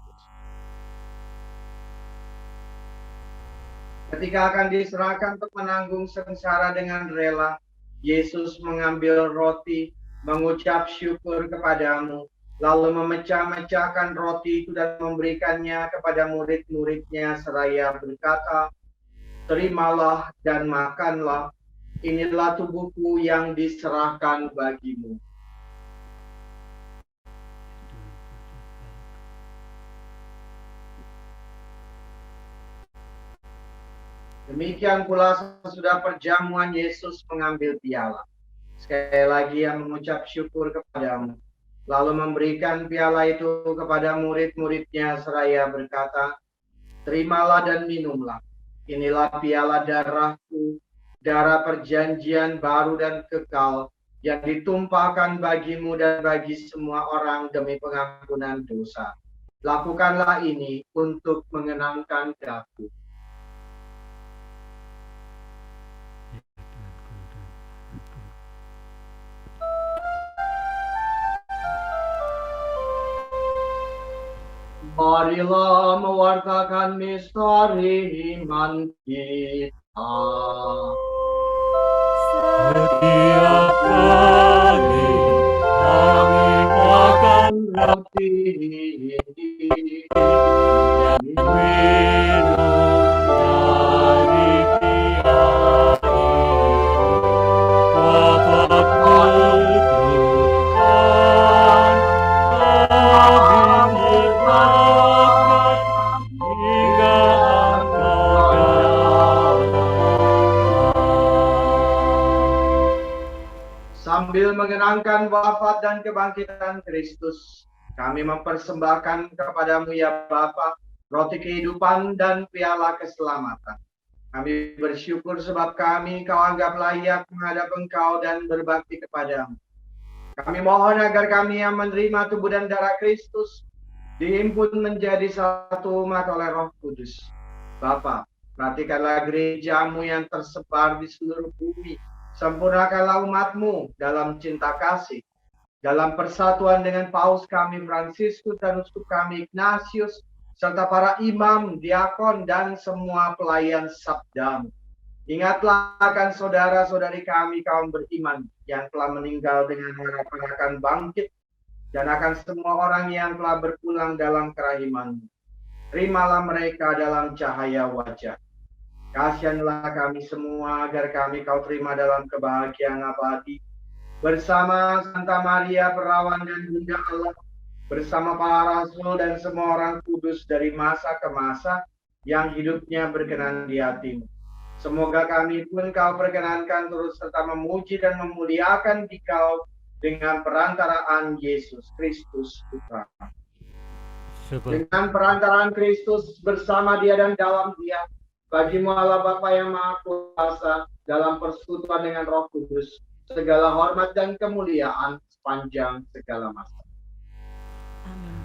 S3: Ketika akan diserahkan untuk menanggung sengsara dengan rela, Yesus mengambil roti, mengucap syukur kepadamu, lalu memecah-mecahkan roti itu dan memberikannya kepada murid-muridnya seraya berkata, terimalah dan makanlah, inilah tubuhku yang diserahkan bagimu. Demikian pula sesudah perjamuan Yesus mengambil piala. Sekali lagi ia mengucap syukur kepadamu. Lalu memberikan piala itu kepada murid-muridnya seraya berkata, terimalah dan minumlah. Inilah piala darahku, darah perjanjian baru dan kekal, yang ditumpahkan bagimu dan bagi semua orang demi pengampunan dosa. Lakukanlah ini untuk mengenangkan aku. Marilah mewartakan misteri iman kita.
S1: Setiap kali kami makan
S3: Roti Sambil mengenangkan wafat dan kebangkitan Kristus, kami mempersembahkan kepadamu ya Bapa, roti kehidupan dan piala keselamatan. Kami bersyukur sebab kami kau anggap layak menghadap engkau dan berbakti kepadamu. Kami mohon agar kami yang menerima tubuh dan darah Kristus dihimpun menjadi satu umat oleh Roh Kudus. Bapa, perhatikanlah gerejamu yang tersebar di seluruh bumi. Sempurnakanlah umatmu dalam cinta kasih, dalam persatuan dengan Paus kami Fransiskus dan uskup kami Ignatius, serta para imam, diakon, dan semua pelayan sabdamu. Ingatlah akan saudara-saudari kami kaum beriman yang telah meninggal dengan harapan akan bangkit, dan akan semua orang yang telah berpulang dalam kerahiman-Mu. Terimalah mereka dalam cahaya wajah. Kasihanlah kami semua agar kami kau terima dalam kebahagiaan abadi. Bersama Santa Maria Perawan dan Bunda Allah, bersama para rasul dan semua orang kudus dari masa ke masa yang hidupnya berkenan di hati-Mu. Semoga kami pun kau perkenankan terus serta memuji dan memuliakan Dikau dengan perantaraan Yesus Kristus Putra. Dengan perantaraan Kristus bersama Dia dan dalam Dia, bagimu Allah Bapa yang Maha Kuasa, dalam persekutuan dengan Roh Kudus, segala hormat dan kemuliaan sepanjang segala masa.
S4: Amin.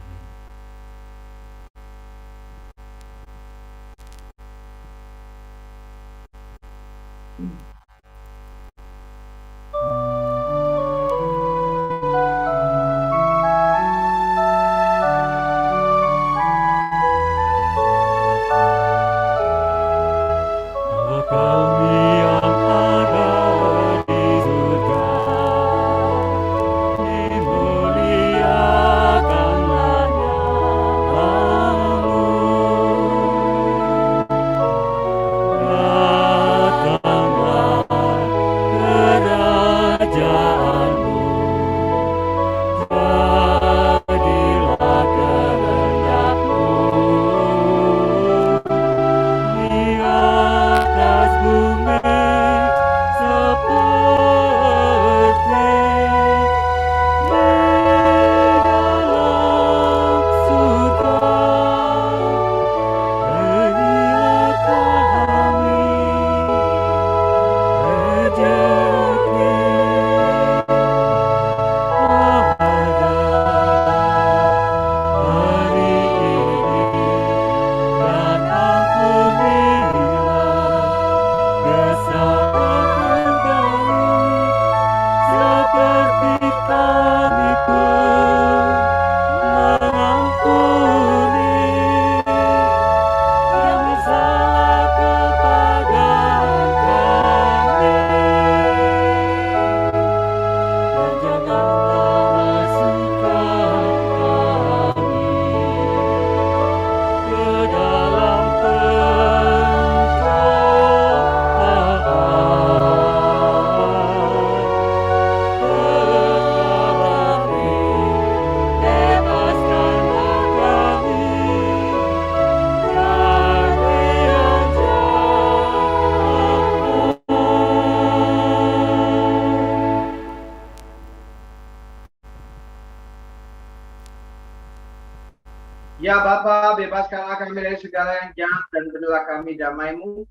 S3: Ya Bapa, bebaskanlah kami dari segala yang jahat dan berilah kami damai-Mu.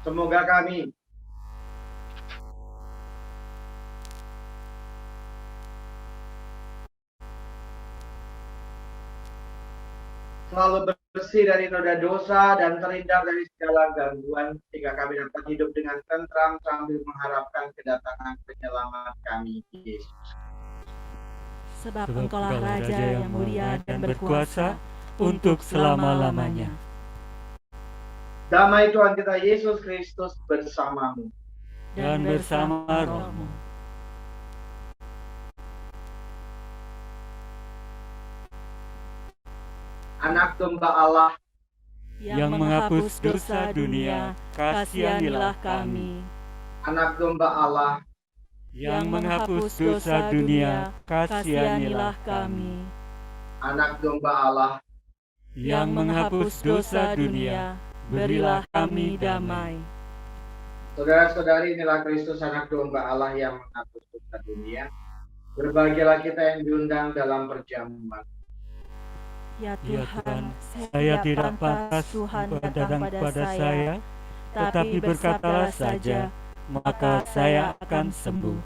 S3: Semoga kami selalu bersih dari noda dosa dan terhindar dari segala gangguan, sehingga kami dapat hidup dengan tentram sambil mengharapkan kedatangan penyelamat kami, Yesus.
S4: Sebab Engkaulah Raja yang mulia dan berkuasa untuk selama-lamanya.
S3: Damai Tuhan kita Yesus Kristus bersamamu.
S1: Dan bersama rohmu.
S3: Anak domba Allah,
S1: yang menghapus dosa dunia, kasihanilah kami.
S3: Anak domba Allah,
S1: Yang menghapus dosa dunia, kasihanilah kami.
S3: Anak domba Allah,
S1: Yang menghapus dosa dunia, berilah kami damai.
S3: saudara-saudari, inilah Kristus anak domba Allah yang menghapus dosa dunia. Berbahagialah kita yang diundang dalam perjamuan.
S4: Ya
S1: Ya
S4: Tuhan,
S1: saya tidak pantas
S4: Tuhan
S1: datang kepada saya,
S4: tetapi
S1: tetapi berkatalah saja, maka saya akan sembuh.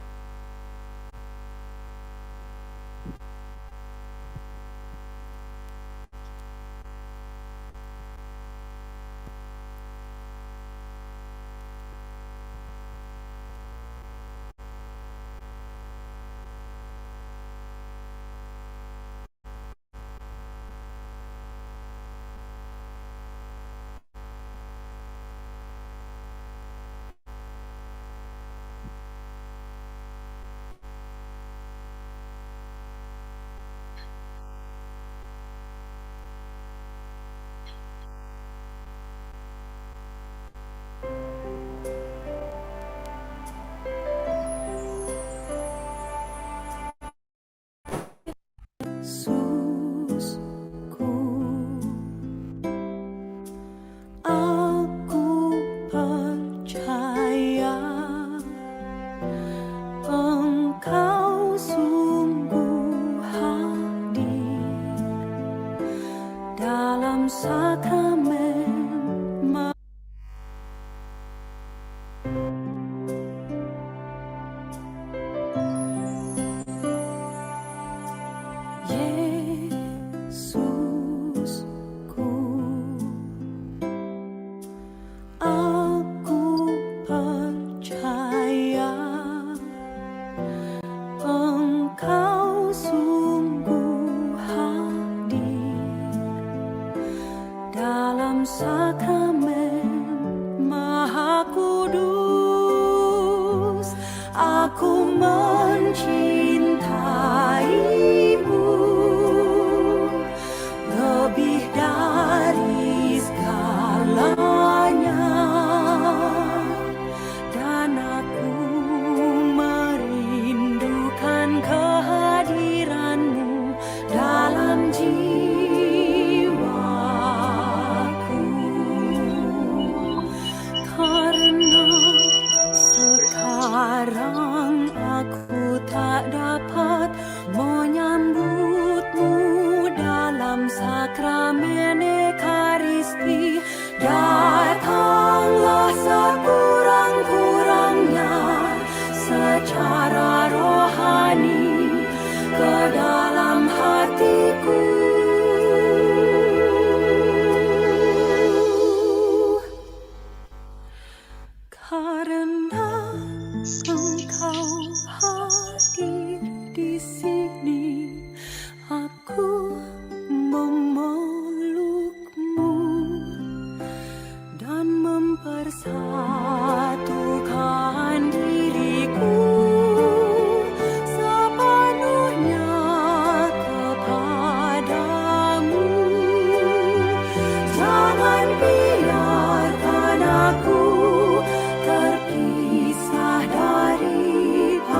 S5: Yesusku, aku percaya Engkau sungguh hadir dalam sakramen. Yesusku, aku percaya Engkau sungguh hadir dalam sakramen Maha Kudus. Aku mencintaimu lebih dari segalanya, dan aku merindukan kehadiranmu dalam jiwaku. Karena sekarang aku tak dapat menyambutmu dalam sakramen Ekaristi, datanglah sekurang-kurangnya secara rohani ke dalam hatiku. Karena Engkau hadir di sini, aku memelukmu dan mempersatukan diriku sepenuhnya kepadamu. Jangan biarkan aku terpisah daripada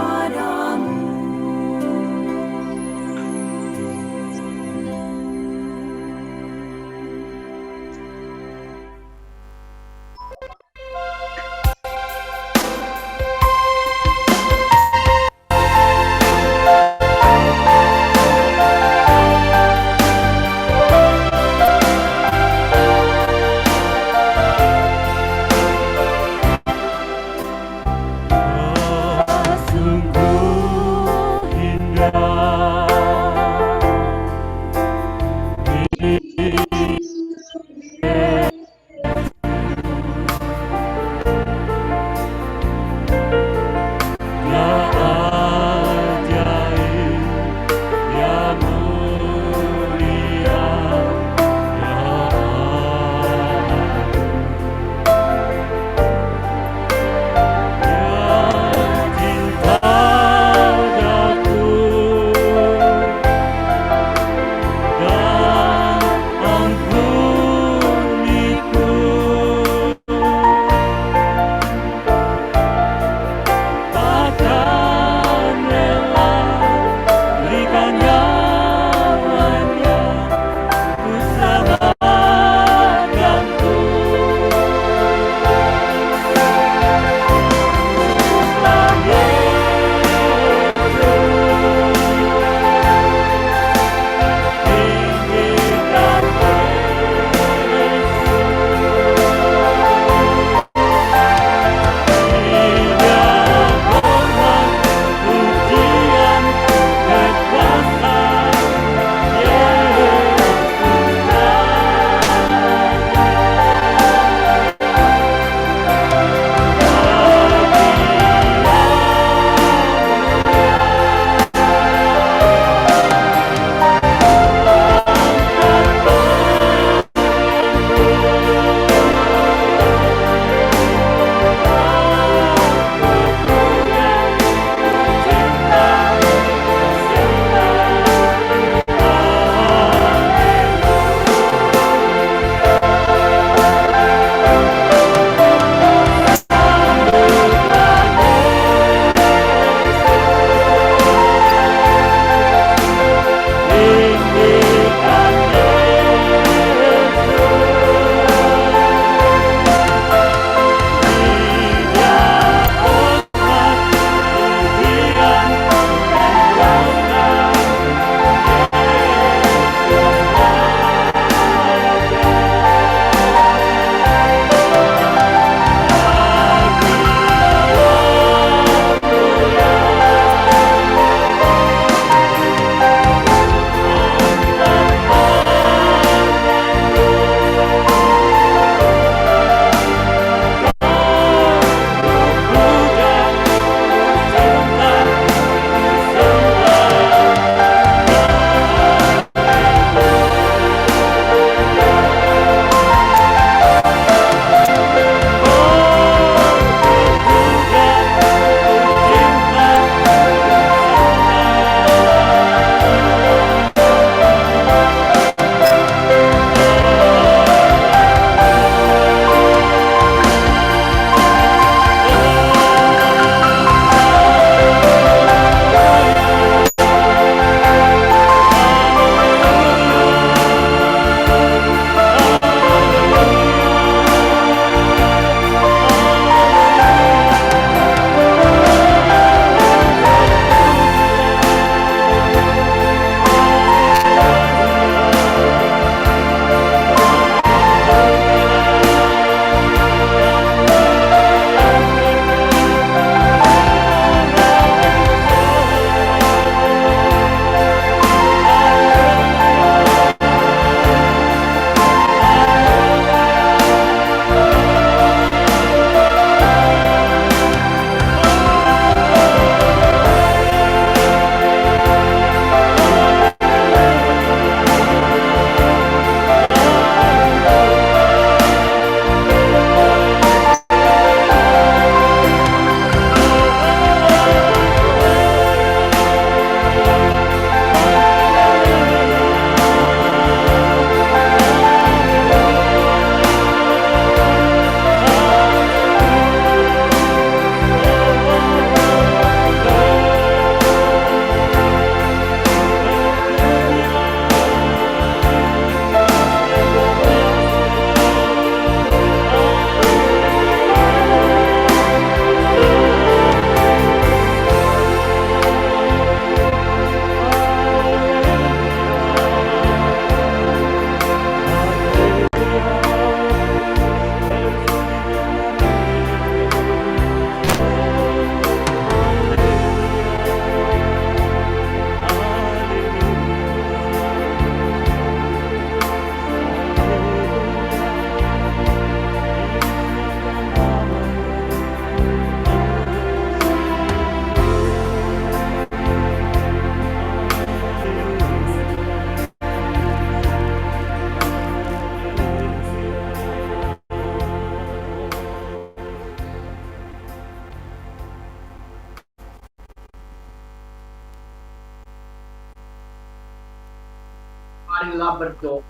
S3: Marilah berdoa.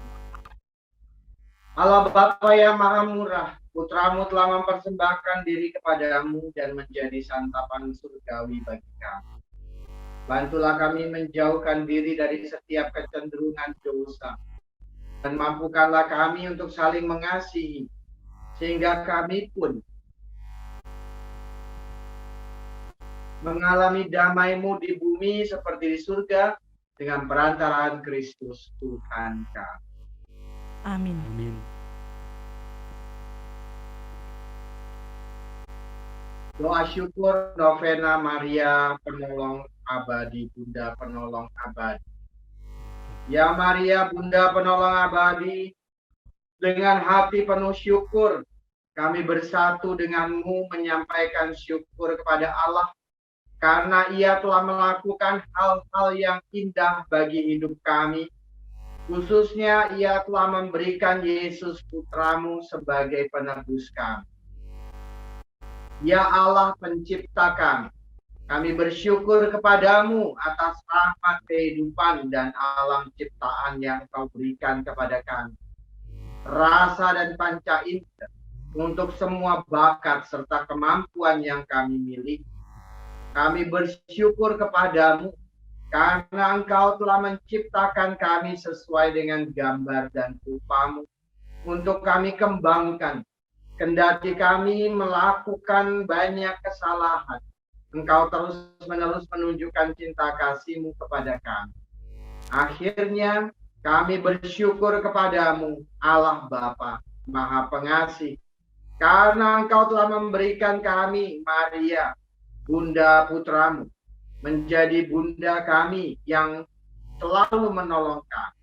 S3: Allah Bapa yang Maha Murah, Putramu telah mempersembahkan diri kepadamu dan menjadi santapan surgawi bagi kami. Bantulah kami menjauhkan diri dari setiap kecenderungan dosa, dan mampukanlah kami untuk saling mengasihi, sehingga kami pun mengalami damai-Mu di bumi seperti di surga, dengan perantaraan Kristus Tuhan kami.
S4: Amin.
S1: Amin.
S3: Doa syukur novena Maria Penolong Abadi, Bunda Penolong Abadi. Ya Maria, Bunda Penolong Abadi, dengan hati penuh syukur, kami bersatu denganmu menyampaikan syukur kepada Allah, karena Ia telah melakukan hal-hal yang indah bagi hidup kami. Khususnya Ia telah memberikan Yesus Putramu sebagai penebus kami. Ya Allah pencipta kami bersyukur kepadamu atas rahmat kehidupan dan alam ciptaan yang Kau berikan kepada kami. Rasa dan panca indera untuk semua bakat serta kemampuan yang kami miliki. Kami bersyukur kepadamu karena Engkau telah menciptakan kami sesuai dengan gambar dan rupa-Mu untuk kami kembangkan. Kendati kami melakukan banyak kesalahan, Engkau terus-menerus menunjukkan cinta kasih-Mu kepada kami. Akhirnya, kami bersyukur kepadamu, Allah Bapa, Maha Pengasih, karena Engkau telah memberikan kami, Maria, Bunda Putramu, menjadi bunda kami yang selalu menolong kami.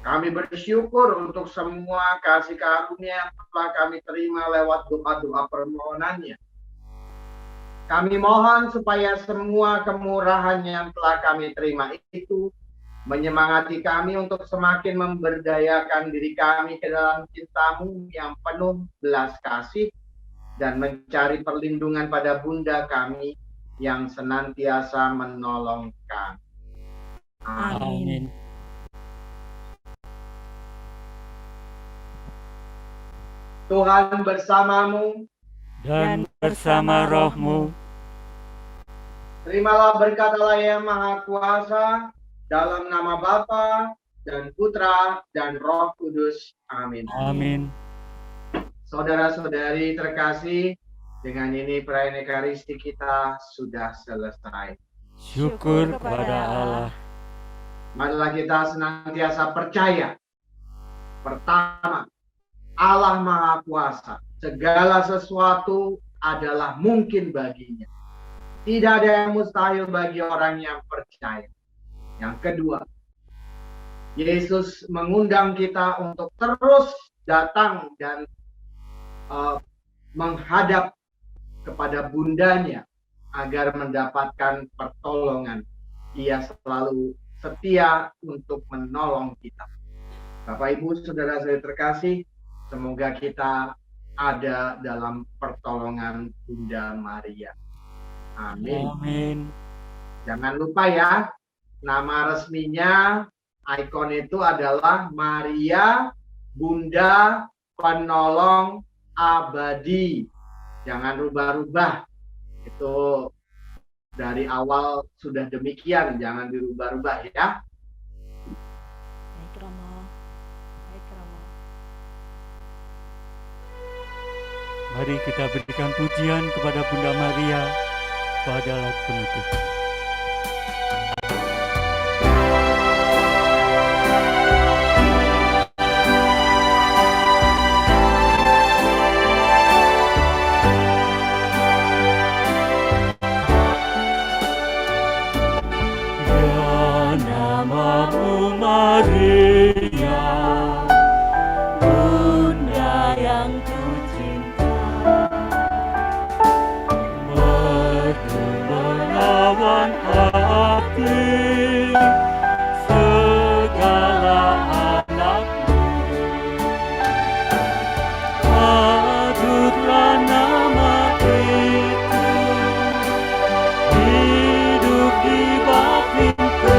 S3: Kami bersyukur untuk semua kasih karunia yang telah kami terima lewat doa-doa permohonannya. Kami mohon supaya semua kemurahan yang telah kami terima itu menyemangati kami untuk semakin memberdayakan diri kami ke dalam cinta-Mu yang penuh belas kasih dan mencari perlindungan pada Bunda kami yang senantiasa menolong kami.
S4: Amin.
S3: Tuhan bersamamu
S1: Dan bersama rohmu,
S3: terimalah berkat Allah yang Maha Kuasa dalam nama Bapa dan Putra dan Roh Kudus. Amin.
S1: amin.
S3: Saudara-saudari terkasih, dengan ini perayaan Ekaristi kita sudah selesai.
S1: Syukur kepada Allah.
S3: Marilah kita senantiasa percaya. Pertama, Allah Maha Kuasa. Segala sesuatu adalah mungkin baginya. Tidak ada yang mustahil bagi orang yang percaya. Yang kedua, Yesus mengundang kita untuk terus datang dan menghadap kepada bundanya agar mendapatkan pertolongan. Ia selalu setia untuk menolong kita. Bapak Ibu, saudara-saudari terkasih, semoga kita ada dalam pertolongan Bunda Maria. Amin.
S1: Amin.
S3: Jangan lupa ya, nama resminya ikon itu adalah Maria Bunda Penolong Abadi. Jangan rubah-rubah. Itu dari awal sudah demikian, jangan dirubah-rubah ya.
S4: Baik, Romo. Baik, Romo.
S1: Mari kita berikan pujian kepada Bunda Maria pada lagu penutup. Ya namamu Maria,
S4: Bunda yang kucinta,
S1: merdu menawan hati segala anakmu. Padutlah nama itu hidup di batinku.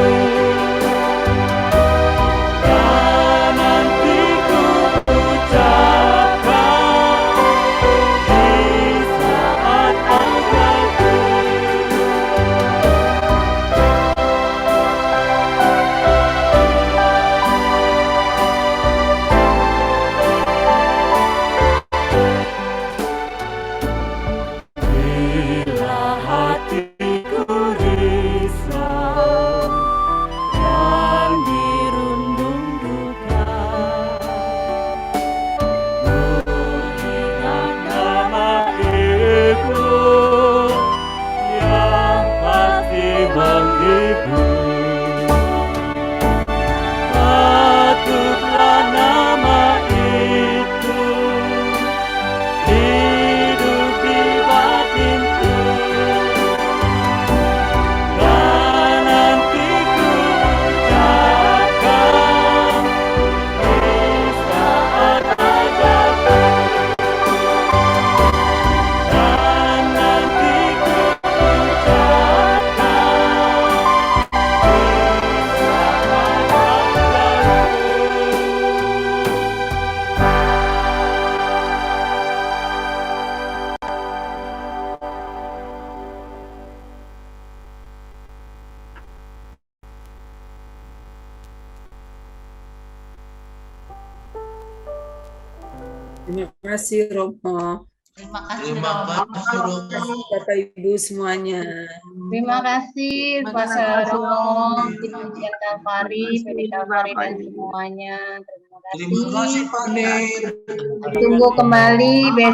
S6: Terima kasih Romo.
S7: Terima kasih
S8: Terima
S7: Romo.
S8: kasih Romo.
S6: Bapak Ibu semuanya.
S7: Terima kasih Pastor Romo, Tim Ujian Kalvari, PD Kalvari dan semuanya. Terima
S8: Terima kasih
S7: kasih.
S8: Pak Nen.
S7: Tunggu kembali besok.